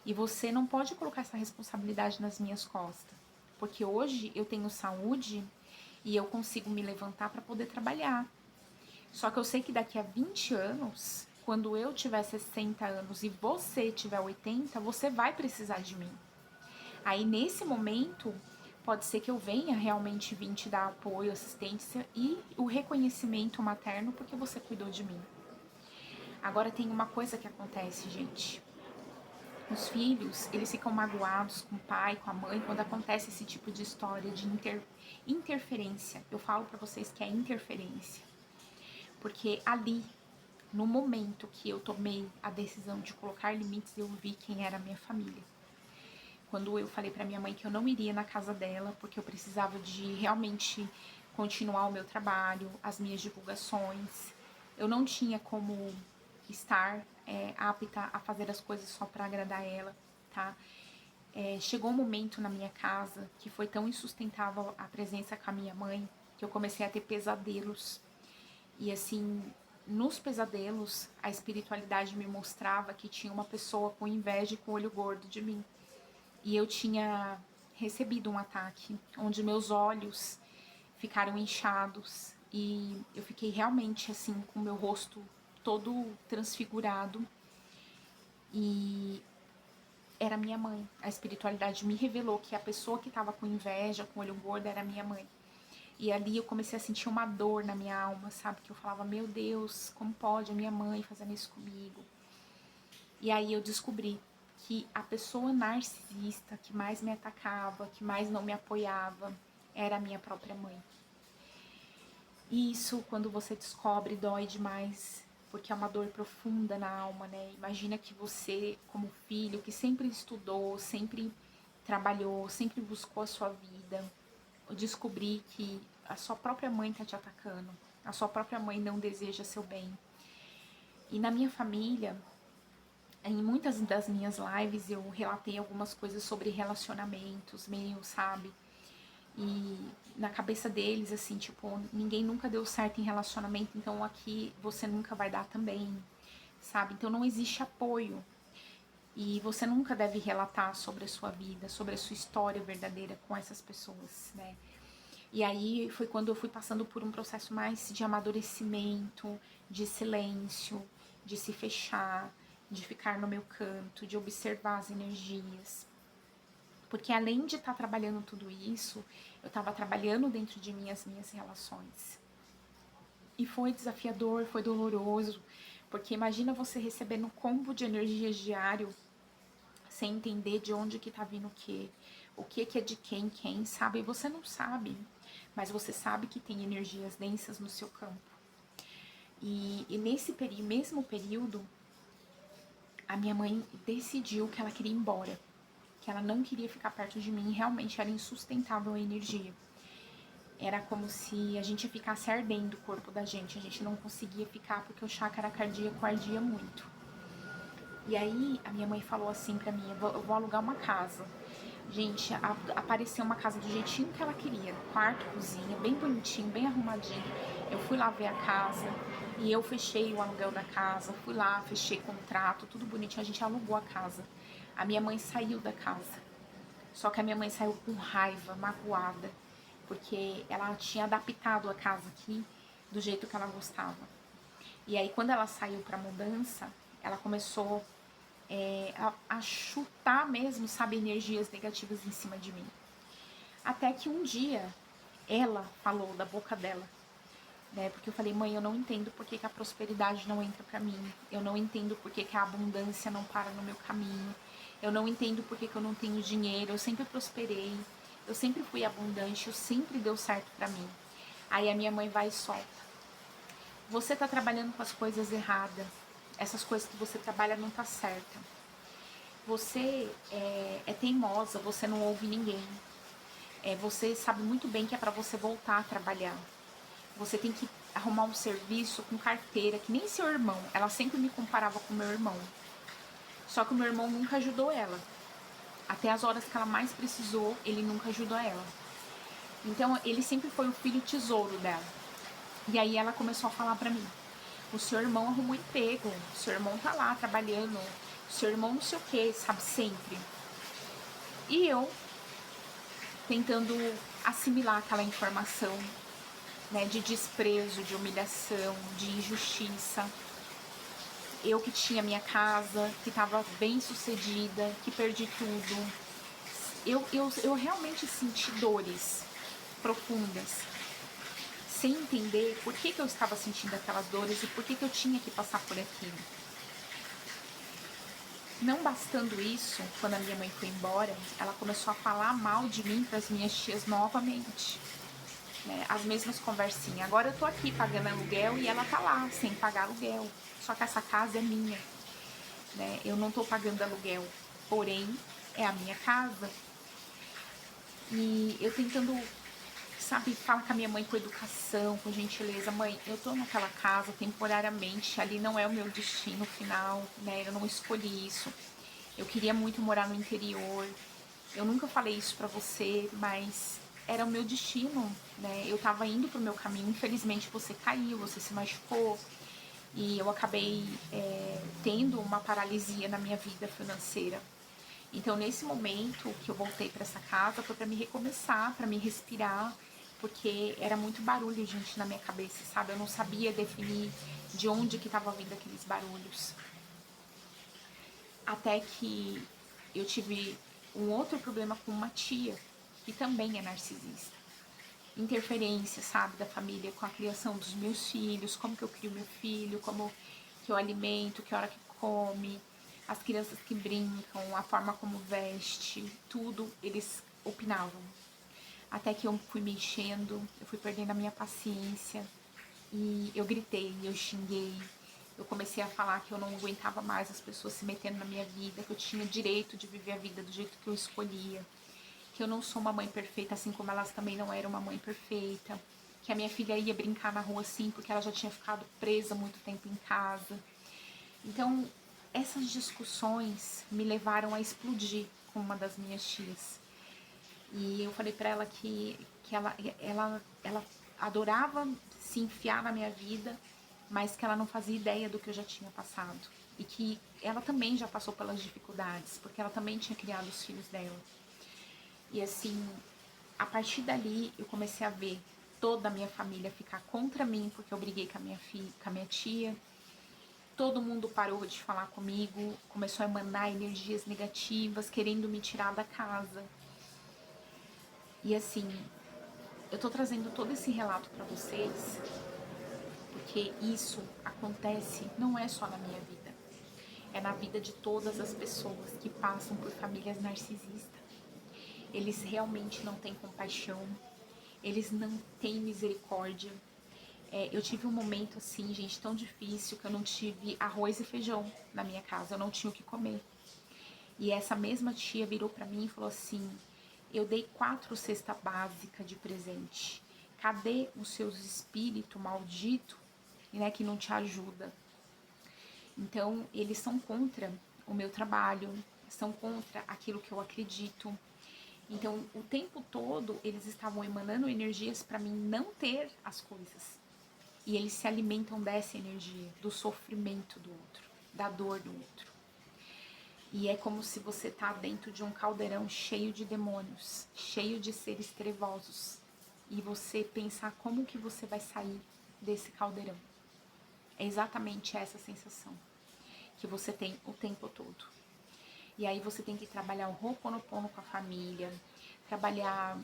E você não pode colocar essa responsabilidade nas minhas costas. Porque hoje eu tenho saúde e eu consigo me levantar para poder trabalhar. Só que eu sei que daqui a 20 anos, quando eu tiver 60 anos e você tiver 80, você vai precisar de mim. Aí nesse momento, pode ser que eu venha realmente vir te dar apoio, assistência e o reconhecimento materno porque você cuidou de mim. Agora tem uma coisa que acontece, gente. Os filhos, eles ficam magoados com o pai, com a mãe, quando acontece esse tipo de história de interferência. Eu falo pra vocês que é interferência. Porque ali, no momento que eu tomei a decisão de colocar limites, eu vi quem era a minha família. Quando eu falei pra minha mãe que eu não iria na casa dela, porque eu precisava de realmente continuar o meu trabalho, as minhas divulgações. Eu não tinha como estar apta a fazer as coisas só para agradar ela, tá? Chegou um momento na minha casa que foi tão insustentável a presença com a minha mãe que eu comecei a ter pesadelos. E assim, nos pesadelos, a espiritualidade me mostrava que tinha uma pessoa com inveja e com olho gordo de mim. E eu tinha recebido um ataque onde meus olhos ficaram inchados e eu fiquei realmente assim com o meu rosto todo transfigurado e era minha mãe. A espiritualidade me revelou que a pessoa que estava com inveja, com olho gordo, era minha mãe. E ali eu comecei a sentir uma dor na minha alma, sabe? Que eu falava, meu Deus, como pode a minha mãe fazendo isso comigo? E aí eu descobri que a pessoa narcisista que mais me atacava, que mais não me apoiava, era a minha própria mãe. E isso, quando você descobre, dói demais, porque é uma dor profunda na alma, né? Imagina que você, como filho, que sempre estudou, sempre trabalhou, sempre buscou a sua vida, descobrir que a sua própria mãe tá te atacando, a sua própria mãe não deseja seu bem. E na minha família, Em muitas das minhas lives eu relatei algumas coisas sobre relacionamentos, meio, sabe? E na cabeça deles, assim, tipo, ninguém nunca deu certo em relacionamento, então aqui você nunca vai dar também, sabe? Então não existe apoio. E você nunca deve relatar sobre a sua vida, sobre a sua história verdadeira com essas pessoas, né? E aí foi quando eu fui passando por um processo mais de amadurecimento, de silêncio, de se fechar, de ficar no meu canto, de observar as energias. Porque além de estar trabalhando tudo isso, eu estava trabalhando dentro de mim as minhas relações. E foi desafiador, foi doloroso, porque imagina você recebendo um combo de energias diário sem entender de onde que tá vindo o que é de quem, sabe? E você não sabe, mas você sabe que tem energias densas no seu campo. E nesse mesmo período, a minha mãe decidiu que ela queria ir embora, que ela não queria ficar perto de mim, realmente era insustentável a energia. Era como se a gente ficasse ardendo o corpo da gente, a gente não conseguia ficar porque o chácara cardíaco ardia muito. E aí a minha mãe falou assim pra mim, eu vou alugar uma casa. Gente, apareceu uma casa do jeitinho que ela queria, quarto, cozinha, bem bonitinho, bem arrumadinho. Eu fui lá ver a casa e eu fechei o aluguel da casa, fui lá, fechei contrato, tudo bonitinho, a gente alugou a casa. A minha mãe saiu da casa, só que a minha mãe saiu com raiva, magoada, porque ela tinha adaptado a casa aqui do jeito que ela gostava. E aí quando ela saiu pra mudança, ela começou a chutar mesmo, sabe, energias negativas em cima de mim. Até que um dia ela falou da boca dela, né? Porque eu falei, mãe, eu não entendo por que, que a prosperidade não entra pra mim. Eu não entendo por que, que a abundância não para no meu caminho. Eu não entendo por que, que eu não tenho dinheiro. Eu sempre prosperei. Eu sempre fui abundante. Eu sempre deu certo pra mim. Aí a minha mãe vai e solta. Você tá trabalhando com as coisas erradas. Essas coisas que você trabalha não tá certa. Você é teimosa, você não ouve ninguém. Você sabe muito bem que é para você voltar a trabalhar. Você tem que arrumar um serviço com carteira, que nem seu irmão. Ela sempre me comparava com meu irmão. Só que o meu irmão nunca ajudou ela. Até as horas que ela mais precisou, ele nunca ajudou ela. Então, ele sempre foi o filho tesouro dela. E aí ela começou a falar pra mim, o seu irmão arrumou emprego, o seu irmão tá lá trabalhando, o seu irmão não sei o que, sabe, sempre. E eu tentando assimilar aquela informação, né, de desprezo, de humilhação, de injustiça. Eu que tinha minha casa, que estava bem sucedida, que perdi tudo. Eu realmente senti dores profundas, sem entender por que eu estava sentindo aquelas dores e por que eu tinha que passar por aquilo. Não bastando isso, quando a minha mãe foi embora, ela começou a falar mal de mim para as minhas tias novamente. Né, as mesmas conversinhas. Agora eu tô aqui pagando aluguel e ela tá lá, sem pagar aluguel. Só que essa casa é minha, né? Eu não tô pagando aluguel, porém é a minha casa. E eu tentando, sabe, falar com a minha mãe com educação, com gentileza. Mãe, eu tô naquela casa temporariamente, ali não é o meu destino final, né? Eu não escolhi isso. Eu queria muito morar no interior. Eu nunca falei isso pra você, mas era o meu destino, né? Eu tava indo pro meu caminho, infelizmente você caiu, você se machucou e eu acabei tendo uma paralisia na minha vida financeira. Então, nesse momento que eu voltei para essa casa, foi para me recomeçar, para me respirar, porque era muito barulho, gente, na minha cabeça, sabe? Eu não sabia definir de onde que tava vindo aqueles barulhos. Até que eu tive um outro problema com uma tia, que também é narcisista. Interferência, sabe, da família com a criação dos meus filhos, como que eu crio meu filho, como que eu alimento, que hora que come, as crianças que brincam, a forma como veste, tudo eles opinavam. Até que eu fui me enchendo, eu fui perdendo a minha paciência e eu gritei, eu xinguei, eu comecei a falar que eu não aguentava mais as pessoas se metendo na minha vida, que eu tinha direito de viver a vida do jeito que eu escolhia, que eu não sou uma mãe perfeita, assim como elas também não eram uma mãe perfeita, que a minha filha ia brincar na rua sim, porque ela já tinha ficado presa muito tempo em casa. Então, essas discussões me levaram a explodir com uma das minhas tias. E eu falei pra ela que ela adorava se enfiar na minha vida, mas que ela não fazia ideia do que eu já tinha passado. E que ela também já passou pelas dificuldades, porque ela também tinha criado os filhos dela. E assim, a partir dali eu comecei a ver toda a minha família ficar contra mim, porque eu briguei com a minha filha, com a minha tia. Todo mundo parou de falar comigo, começou a emanar energias negativas, querendo me tirar da casa. E assim, eu tô trazendo todo esse relato para vocês, porque isso acontece não é só na minha vida, é na vida de todas as pessoas que passam por famílias narcisistas. Eles realmente não têm compaixão, eles não têm misericórdia. Eu tive um momento assim, gente, tão difícil que eu não tive arroz e feijão na minha casa, eu não tinha o que comer. E essa mesma tia virou para mim e falou assim: eu dei 4 cestas básicas de presente. Cadê os seus espíritos malditos, né, que não te ajuda? Então, eles são contra o meu trabalho, são contra aquilo que eu acredito. Então, o tempo todo, eles estavam emanando energias para mim não ter as coisas. E eles se alimentam dessa energia, do sofrimento do outro, da dor do outro. E é como se você tá dentro de um caldeirão cheio de demônios, cheio de seres trevosos. E você pensar como que você vai sair desse caldeirão. É exatamente essa sensação que você tem o tempo todo. E aí você tem que trabalhar o Ho'oponopono com a família, trabalhar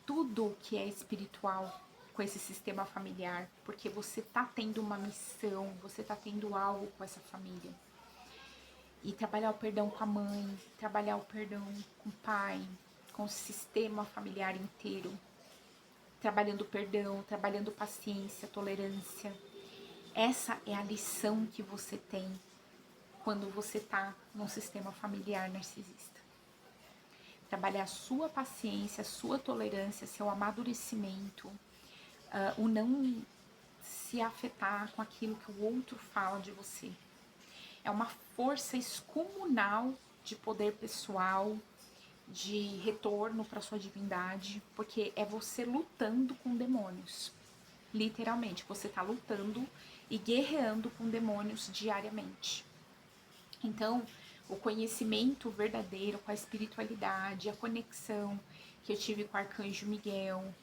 tudo que é espiritual com esse sistema familiar, porque você tá tendo uma missão, você tá tendo algo com essa família. E trabalhar o perdão com a mãe, trabalhar o perdão com o pai, com o sistema familiar inteiro. Trabalhando o perdão, trabalhando paciência, tolerância. Essa é a lição que você tem quando você tá num sistema familiar narcisista. Trabalhar a sua paciência, a sua tolerância, seu amadurecimento, o não se afetar com aquilo que o outro fala de você. É uma força excomunal de poder pessoal, de retorno para sua divindade, porque é você lutando com demônios. Literalmente, você está lutando e guerreando com demônios diariamente. Então, o conhecimento verdadeiro com a espiritualidade, a conexão que eu tive com o Arcanjo Miguel,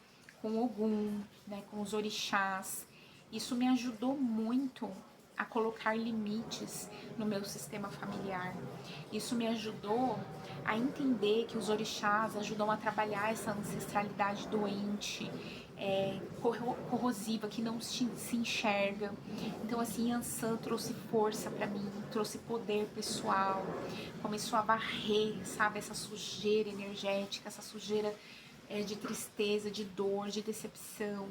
com Ogum, né, com os orixás, isso me ajudou muito a colocar limites no meu sistema familiar. Isso me ajudou a entender que os orixás ajudam a trabalhar essa ancestralidade doente, corrosiva, que não se enxerga. Então, assim, Yansan trouxe força para mim, trouxe poder pessoal, começou a varrer, sabe, essa sujeira energética, essa sujeira de tristeza, de dor, de decepção.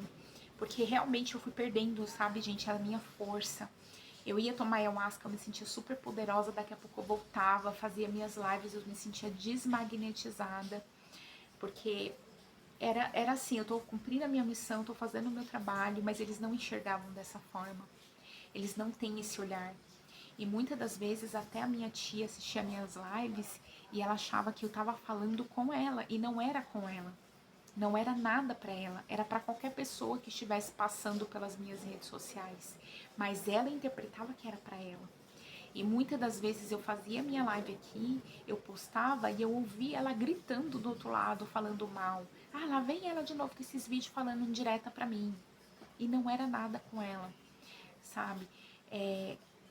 Porque realmente eu fui perdendo, sabe, gente, a minha força. Eu ia tomar ayahuasca, eu me sentia super poderosa, daqui a pouco eu voltava, fazia minhas lives, eu me sentia desmagnetizada, porque era assim, eu tô cumprindo a minha missão, tô fazendo o meu trabalho, mas eles não enxergavam dessa forma. Eles não têm esse olhar. E muitas das vezes até a minha tia assistia minhas lives e ela achava que eu tava falando com ela, e não era com ela. Não era nada para ela, era para qualquer pessoa que estivesse passando pelas minhas redes sociais, mas ela interpretava que era para ela. E muitas das vezes eu fazia minha live aqui, eu postava e eu ouvia ela gritando do outro lado, falando mal. Ah, lá vem ela de novo com esses vídeos falando indireta para mim. E não era nada com ela, sabe?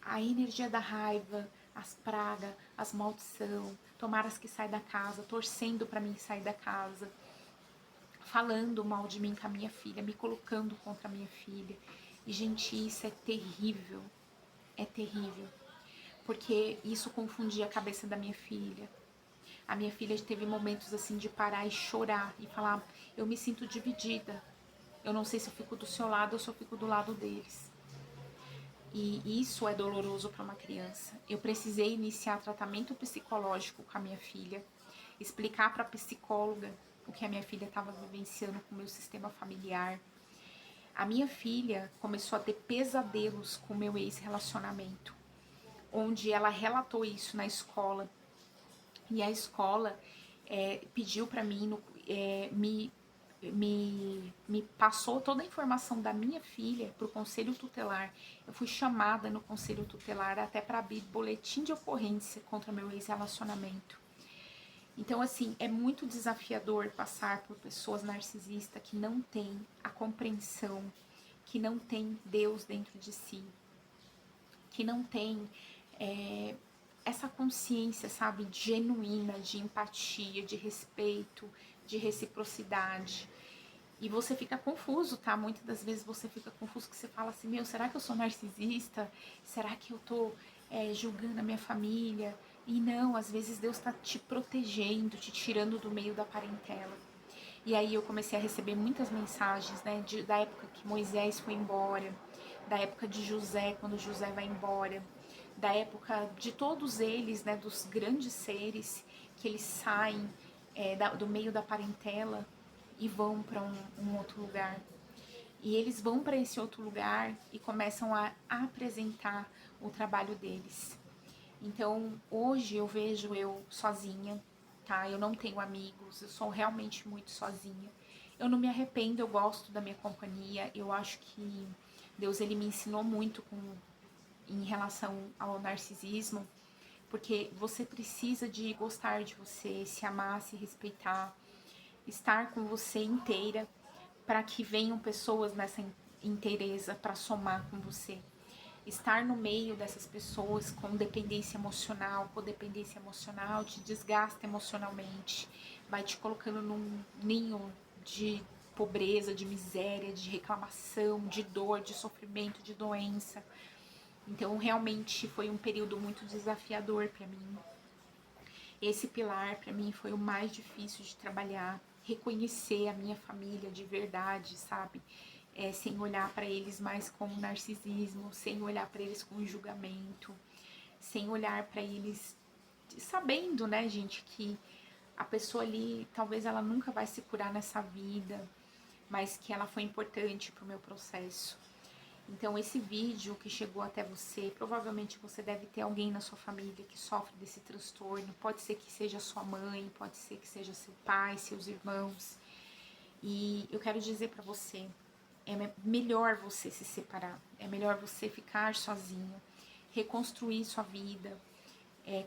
A energia da raiva, as pragas, as maldição, tomaras que sai da casa, torcendo para mim sair da casa, falando mal de mim com a minha filha, me colocando contra a minha filha. E, gente, isso é terrível. É terrível. Porque isso confundia a cabeça da minha filha. A minha filha teve momentos assim de parar e chorar e falar: eu me sinto dividida. Eu não sei se eu fico do seu lado ou se eu fico do lado deles. E isso é doloroso para uma criança. Eu precisei iniciar tratamento psicológico com a minha filha, explicar para a psicóloga o que a minha filha estava vivenciando com o meu sistema familiar. A minha filha começou a ter pesadelos com o meu ex-relacionamento, onde ela relatou isso na escola. E a escola pediu para mim, me passou toda a informação da minha filha para o conselho tutelar. Eu fui chamada no conselho tutelar até para abrir boletim de ocorrência contra meu ex-relacionamento. Então, assim, é muito desafiador passar por pessoas narcisistas que não têm a compreensão, que não têm Deus dentro de si, que não têm essa consciência, sabe, genuína de empatia, de respeito, de reciprocidade. E você fica confuso, tá? Muitas das vezes você fica confuso, que você fala assim, meu, será que eu sou narcisista? Será que eu tô julgando a minha família? E não, às vezes Deus tá te protegendo, te tirando do meio da parentela. E aí eu comecei a receber muitas mensagens, né, da época que Moisés foi embora, da época de José, quando José vai embora, da época de todos eles, né, dos grandes seres, que eles saem do meio da parentela e vão para um outro lugar. E eles vão para esse outro lugar e começam a apresentar o trabalho deles. Então, hoje eu vejo eu sozinha, tá? Eu não tenho amigos, eu sou realmente muito sozinha. Eu não me arrependo, eu gosto da minha companhia. Eu acho que Deus, ele me ensinou muito em relação ao narcisismo, porque você precisa de gostar de você, se amar, se respeitar, estar com você inteira, para que venham pessoas nessa inteireza para somar com você. Estar no meio dessas pessoas com dependência emocional, codependência emocional, te desgasta emocionalmente, vai te colocando num ninho de pobreza, de miséria, de reclamação, de dor, de sofrimento, de doença. Então, realmente foi um período muito desafiador para mim. Esse pilar para mim foi o mais difícil de trabalhar, reconhecer a minha família de verdade, sabe? Sem olhar para eles mais como narcisismo, sem olhar para eles com julgamento, sem olhar para eles sabendo, né, gente, que a pessoa ali talvez ela nunca vai se curar nessa vida, mas que ela foi importante para o meu processo. Então, esse vídeo que chegou até você, provavelmente você deve ter alguém na sua família que sofre desse transtorno. Pode ser que seja sua mãe, pode ser que seja seu pai, seus irmãos. E eu quero dizer para você, é melhor você se separar, é melhor você ficar sozinho, reconstruir sua vida,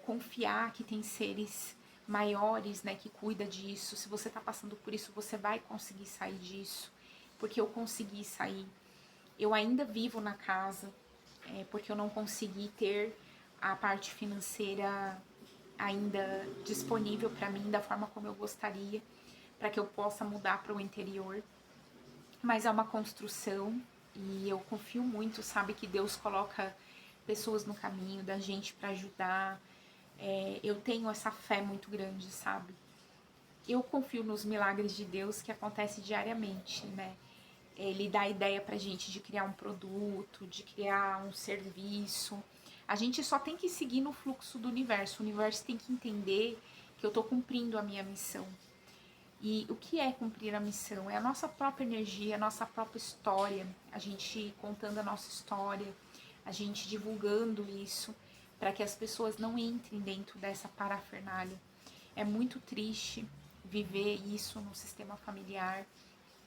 confiar que tem seres maiores, né, que cuida disso. Se você está passando por isso, você vai conseguir sair disso, porque eu consegui sair. Eu ainda vivo na casa, porque eu não consegui ter a parte financeira ainda disponível para mim da forma como eu gostaria, para que eu possa mudar para o interior. Mas é uma construção e eu confio muito, sabe, que Deus coloca pessoas no caminho da gente para ajudar. Eu tenho essa fé muito grande, sabe? Eu confio nos milagres de Deus que acontecem diariamente, né? Ele dá a ideia pra gente de criar um produto, de criar um serviço. A gente só tem que seguir no fluxo do universo. O universo tem que entender que eu tô cumprindo a minha missão. E o que é cumprir a missão? É a nossa própria energia, a nossa própria história. A gente contando a nossa história, a gente divulgando isso, para que as pessoas não entrem dentro dessa parafernália. É muito triste viver isso no sistema familiar.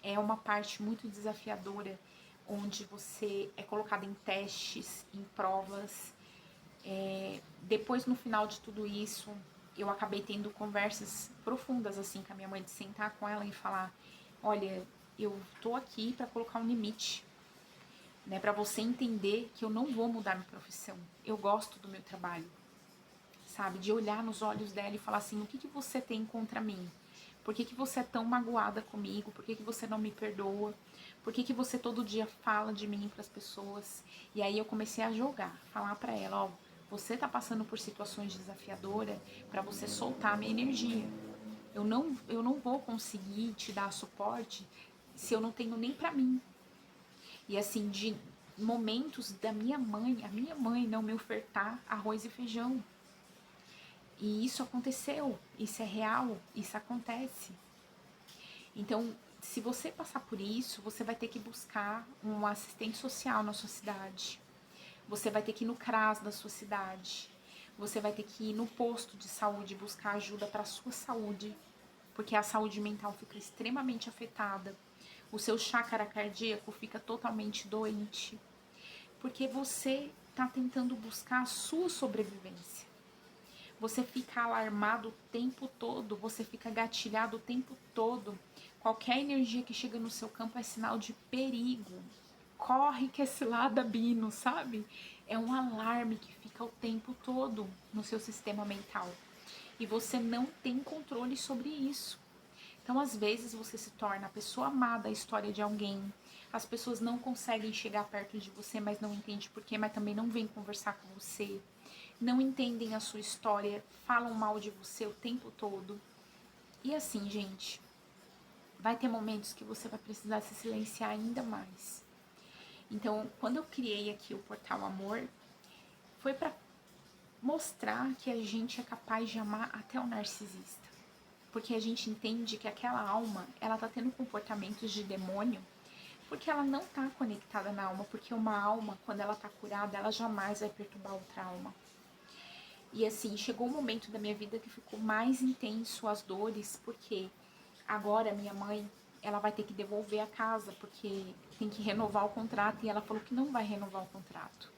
É uma parte muito desafiadora, onde você é colocado em testes, em provas. Depois, no final de tudo isso, eu acabei tendo conversas profundas assim com a minha mãe, de sentar com ela e falar: olha, eu tô aqui para colocar um limite, né, para você entender que eu não vou mudar minha profissão. Eu gosto do meu trabalho, sabe? De olhar nos olhos dela e falar assim: o que você tem contra mim? Por que você é tão magoada comigo? Por que você não me perdoa? Por que você todo dia fala de mim para as pessoas? E aí eu comecei a jogar, falar para ela: ó, você tá passando por situações desafiadoras para você soltar a minha energia. Eu não vou conseguir te dar suporte se eu não tenho nem para mim. E assim, de momentos da minha mãe, a minha mãe não me ofertar arroz e feijão. E isso aconteceu, isso é real, isso acontece. Então, se você passar por isso, você vai ter que buscar um assistente social na sua cidade. Você vai ter que ir no CRAS da sua cidade. Você vai ter que ir no posto de saúde buscar ajuda para a sua saúde, porque a saúde mental fica extremamente afetada. O seu chácara cardíaco fica totalmente doente, porque você está tentando buscar a sua sobrevivência. Você fica alarmado o tempo todo, você fica gatilhado o tempo todo. Qualquer energia que chega no seu campo é sinal de perigo. Corre que esse lado abino, sabe? É um alarme que fica o tempo todo no seu sistema mental. E você não tem controle sobre isso. Então, às vezes, você se torna a pessoa amada da história de alguém. As pessoas não conseguem chegar perto de você, mas não entendem por quê, mas também não vêm conversar com você. Não entendem a sua história, falam mal de você o tempo todo. E assim, gente, vai ter momentos que você vai precisar se silenciar ainda mais. Então, quando eu criei aqui o Portal Amor, foi para mostrar que a gente é capaz de amar até o narcisista. Porque a gente entende que aquela alma, ela tá tendo comportamentos de demônio, porque ela não tá conectada na alma, porque uma alma, quando ela tá curada, ela jamais vai perturbar outra alma. E assim, chegou um momento da minha vida que ficou mais intenso as dores, porque agora minha mãe, ela vai ter que devolver a casa, porque tem que renovar o contrato, e ela falou que não vai renovar o contrato.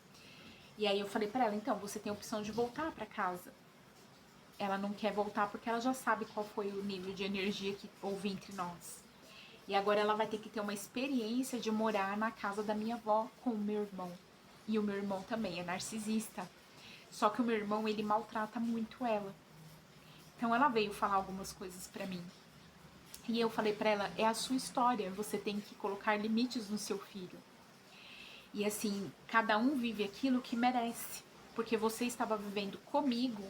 E aí eu falei pra ela, então, você tem a opção de voltar pra casa. Ela não quer voltar porque ela já sabe qual foi o nível de energia que houve entre nós. E agora ela vai ter que ter uma experiência de morar na casa da minha avó com o meu irmão. E o meu irmão também é narcisista. Só que o meu irmão, ele maltrata muito ela. Então ela veio falar algumas coisas pra mim. E eu falei pra ela, é a sua história, você tem que colocar limites no seu filho. E assim, cada um vive aquilo que merece. Porque você estava vivendo comigo,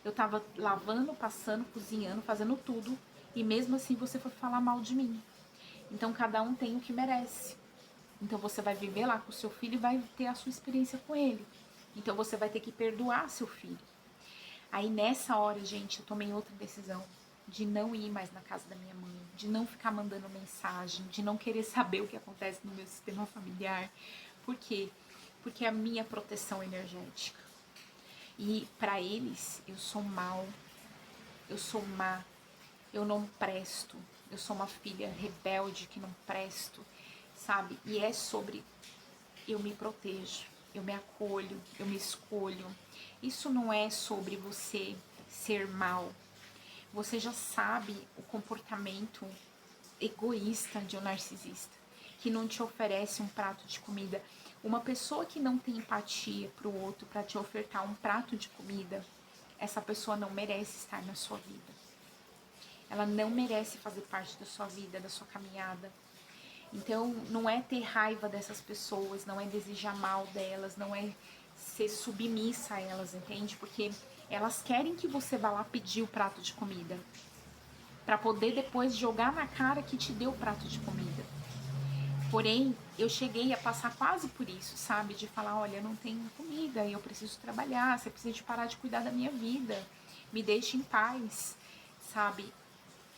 eu estava lavando, passando, cozinhando, fazendo tudo, e mesmo assim você foi falar mal de mim. Então cada um tem o que merece. Então você vai viver lá com o seu filho e vai ter a sua experiência com ele. Então você vai ter que perdoar seu filho. Aí nessa hora, gente, eu tomei outra decisão. De não ir mais na casa da minha mãe, de não ficar mandando mensagem, de não querer saber o que acontece no meu sistema familiar. Por quê? Porque é a minha proteção energética. E para eles, eu sou mal, eu sou má, eu não presto, eu sou uma filha rebelde que não presto, sabe? E é sobre eu me protejo, eu me acolho, eu me escolho. Isso não é sobre você ser mal. Você já sabe o comportamento egoísta de um narcisista, que não te oferece um prato de comida. Uma pessoa que não tem empatia para o outro para te ofertar um prato de comida, essa pessoa não merece estar na sua vida. Ela não merece fazer parte da sua vida, da sua caminhada. Então, não é ter raiva dessas pessoas, não é desejar mal delas, não é ser submissa a elas, entende? Porque elas querem que você vá lá pedir o prato de comida, para poder depois jogar na cara que te deu o prato de comida. Porém, eu cheguei a passar quase por isso, sabe? De falar, olha, eu não tenho comida, eu preciso trabalhar, você precisa de parar de cuidar da minha vida, me deixe em paz, sabe?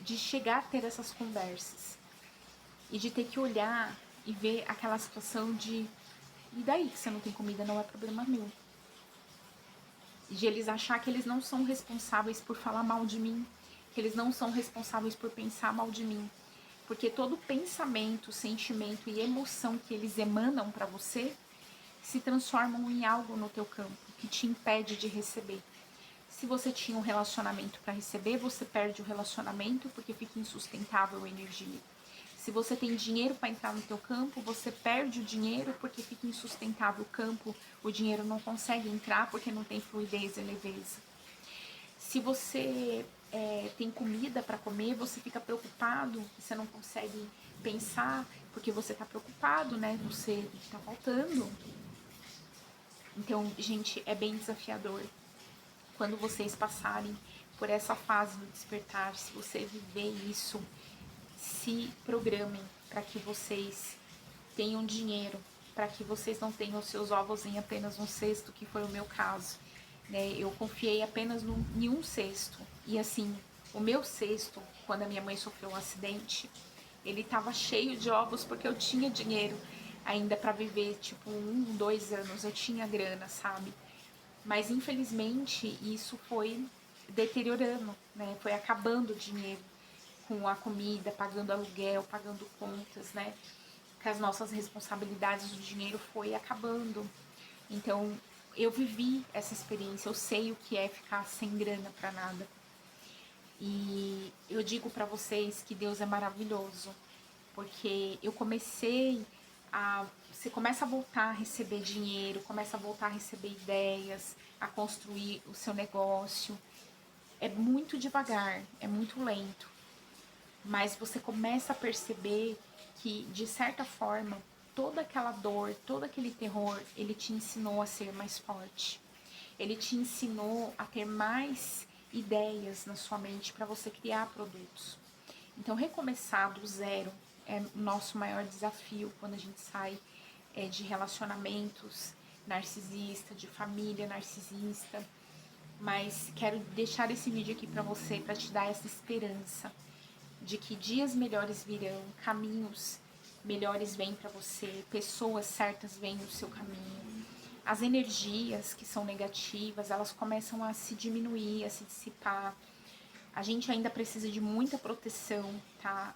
De chegar a ter essas conversas. E de ter que olhar e ver aquela situação de, e daí que você não tem comida, não é problema meu. E de eles achar que eles não são responsáveis por falar mal de mim, que eles não são responsáveis por pensar mal de mim. Porque todo pensamento, sentimento e emoção que eles emanam para você se transformam em algo no teu campo que te impede de receber. Se você tinha um relacionamento para receber, você perde o relacionamento porque fica insustentável a energia. Se você tem dinheiro para entrar no teu campo, você perde o dinheiro porque fica insustentável o campo, o dinheiro não consegue entrar porque não tem fluidez e leveza. Se você tem comida para comer, você fica preocupado, você não consegue pensar porque você está preocupado, né? Você está faltando. Então, gente, é bem desafiador. Quando vocês passarem por essa fase do despertar, se você viver isso, se programem para que vocês tenham dinheiro, para que vocês não tenham os seus ovos em apenas um cesto, que foi o meu caso. Né? Eu confiei apenas em um cesto. E assim, o meu cesto, quando a minha mãe sofreu um acidente, ele estava cheio de ovos porque eu tinha dinheiro. ainda para viver, tipo, 1, 2 anos, eu tinha grana, sabe? Mas infelizmente isso foi deteriorando, né? Foi acabando o dinheiro com a comida, pagando aluguel, pagando contas, né? Com as nossas responsabilidades, o dinheiro foi acabando. Então, eu vivi essa experiência, eu sei o que é ficar sem grana para nada. E eu digo para vocês que Deus é maravilhoso, porque eu comecei a. Você começa a voltar a receber dinheiro, começa a voltar a receber ideias, a construir o seu negócio. É muito devagar, é muito lento, mas você começa a perceber que, de certa forma, toda aquela dor, todo aquele terror, ele te ensinou a ser mais forte. Ele te ensinou a ter mais ideias na sua mente para você criar produtos. Então, recomeçar do zero é o nosso maior desafio quando a gente sai de relacionamentos narcisista, de família narcisista. Mas quero deixar esse vídeo aqui para você, para te dar essa esperança de que dias melhores virão, caminhos melhores vêm para você, pessoas certas vêm no seu caminho. As energias que são negativas, elas começam a se diminuir, a se dissipar. A gente ainda precisa de muita proteção, tá?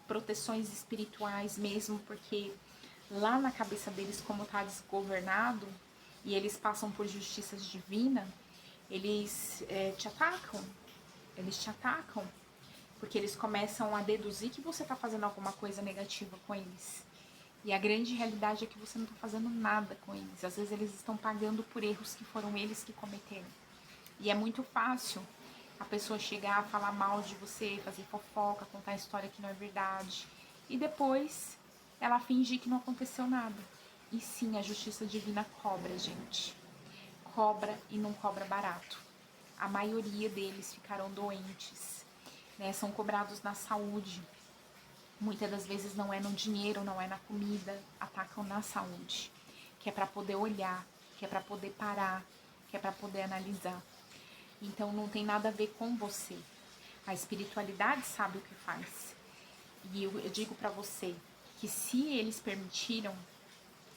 Proteções espirituais mesmo, porque lá na cabeça deles, como tá desgovernado, e eles passam por justiças divinas, eles te atacam. Eles te atacam porque eles começam a deduzir que você está fazendo alguma coisa negativa com eles. E a grande realidade é que você não está fazendo nada com eles. Às vezes eles estão pagando por erros que foram eles que cometeram. E é muito fácil a pessoa chegar, falar mal de você, fazer fofoca, contar história que não é verdade. E depois ela fingir que não aconteceu nada. E sim, a justiça divina cobra, gente. Cobra e não cobra barato. A maioria deles ficaram doentes, né? São cobrados na saúde. Muitas das vezes não é no dinheiro, não é na comida, atacam na saúde, que é para poder olhar, que é para poder parar, que é para poder analisar. Então não tem nada a ver com você. A espiritualidade sabe o que faz. E eu digo para você que se eles permitiram,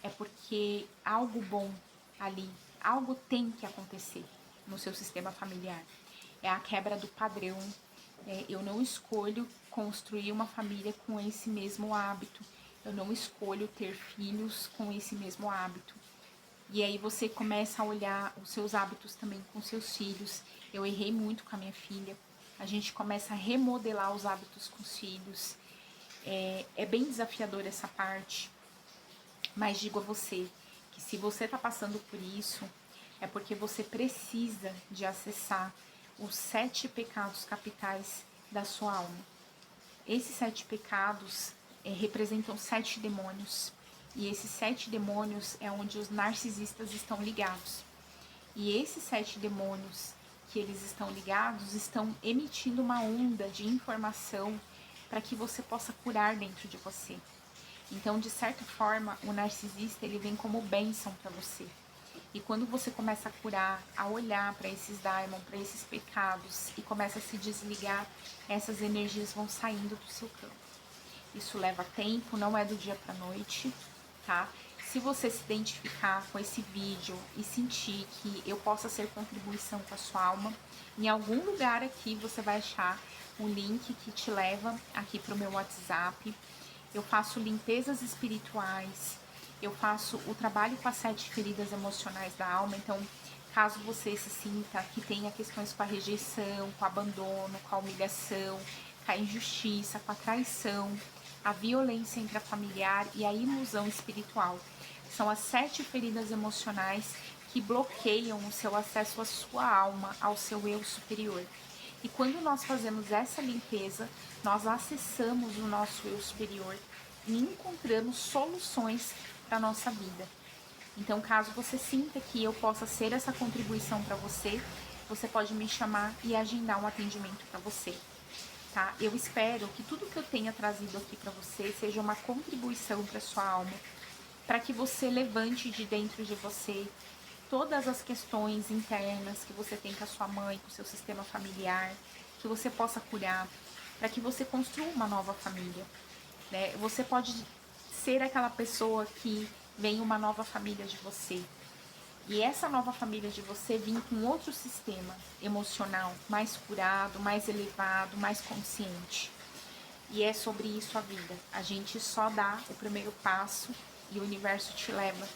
é porque algo bom ali, algo tem que acontecer no seu sistema familiar. É a quebra do padrão. Eu não escolho construir uma família com esse mesmo hábito. Eu não escolho ter filhos com esse mesmo hábito. E aí você começa a olhar os seus hábitos também com seus filhos. Eu errei muito com a minha filha. A gente começa a remodelar os hábitos com os filhos. É bem desafiador essa parte. Mas digo a você que se você está passando por isso, é porque você precisa de acessar os 7 pecados capitais da sua alma. Esses 7 pecados representam 7 demônios. E esses 7 demônios é onde os narcisistas estão ligados. E esses 7 demônios que eles estão ligados estão emitindo uma onda de informação para que você possa curar dentro de você. Então, de certa forma, o narcisista ele vem como bênção para você. E quando você começa a curar, a olhar para esses daimon, para esses pecados e começa a se desligar, essas energias vão saindo do seu campo. Isso leva tempo, não é do dia para noite, tá? Se você se identificar com esse vídeo e sentir que eu possa ser contribuição com a sua alma, em algum lugar aqui você vai achar um link que te leva aqui para o meu WhatsApp. Eu faço limpezas espirituais, eu faço o trabalho com as 7 feridas emocionais da alma. Então, caso você se sinta que tenha questões com a rejeição, com o abandono, com a humilhação, com a injustiça, com a traição, a violência intrafamiliar e a ilusão espiritual. São as 7 feridas emocionais que bloqueiam o seu acesso à sua alma, ao seu eu superior. E quando nós fazemos essa limpeza, nós acessamos o nosso eu superior e encontramos soluções para a nossa vida. Então, caso você sinta que eu possa ser essa contribuição para você, você pode me chamar e agendar um atendimento para você, tá? Eu espero que tudo que eu tenha trazido aqui para você seja uma contribuição para sua alma, para que você levante de dentro de você todas as questões internas que você tem com a sua mãe, com o seu sistema familiar, que você possa curar, para que você construa uma nova família, né? Você pode ser aquela pessoa que vem uma nova família de você. E essa nova família de você vir com outro sistema emocional, mais curado, mais elevado, mais consciente. E é sobre isso a vida. A gente só dá o primeiro passo e o universo te leva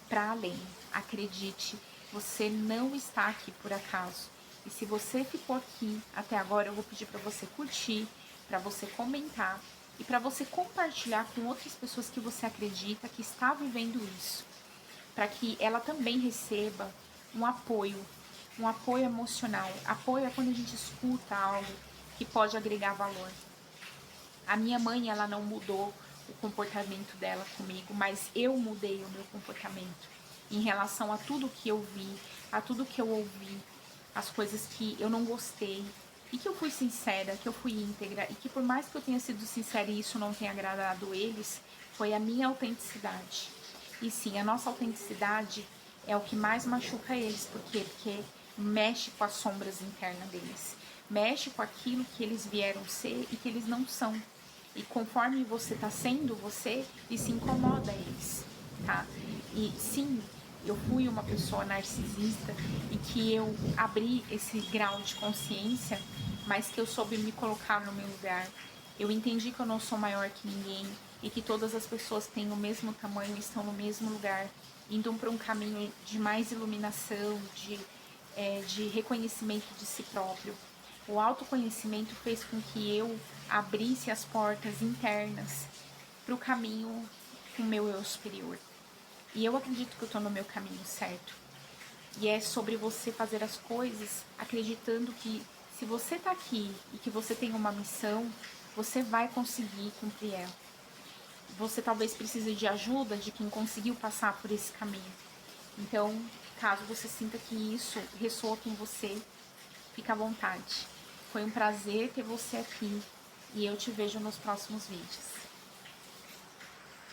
para além. Acredite, você não está aqui por acaso. E se você ficou aqui até agora, eu vou pedir para você curtir, para você comentar e para você compartilhar com outras pessoas que você acredita que está vivendo isso, para que ela também receba um apoio emocional. Apoio é quando a gente escuta algo que pode agregar valor. A minha mãe, ela não mudou o comportamento dela comigo, mas eu mudei o meu comportamento em relação a tudo que eu vi, a tudo que eu ouvi, as coisas que eu não gostei, e que eu fui sincera, que eu fui íntegra, e que por mais que eu tenha sido sincera e isso não tenha agradado eles, foi a minha autenticidade. E sim, a nossa autenticidade é o que mais machuca eles. Por quê? Porque mexe com as sombras internas deles, mexe com aquilo que eles vieram ser e que eles não são. E conforme você tá sendo você, isso incomoda eles, tá? E sim, eu fui uma pessoa narcisista e que eu abri esse grau de consciência, mas que eu soube me colocar no meu lugar. Eu entendi que eu não sou maior que ninguém e que todas as pessoas têm o mesmo tamanho e estão no mesmo lugar, indo para um caminho de mais iluminação, de reconhecimento de si próprio. O autoconhecimento fez com que eu abrisse as portas internas para o caminho com o meu eu superior. E eu acredito que eu estou no meu caminho certo. E é sobre você fazer as coisas acreditando que se você está aqui e que você tem uma missão, você vai conseguir cumprir ela. Você talvez precise de ajuda de quem conseguiu passar por esse caminho. Então, caso você sinta que isso ressoa com você, fica à vontade. Foi um prazer ter você aqui e eu te vejo nos próximos vídeos.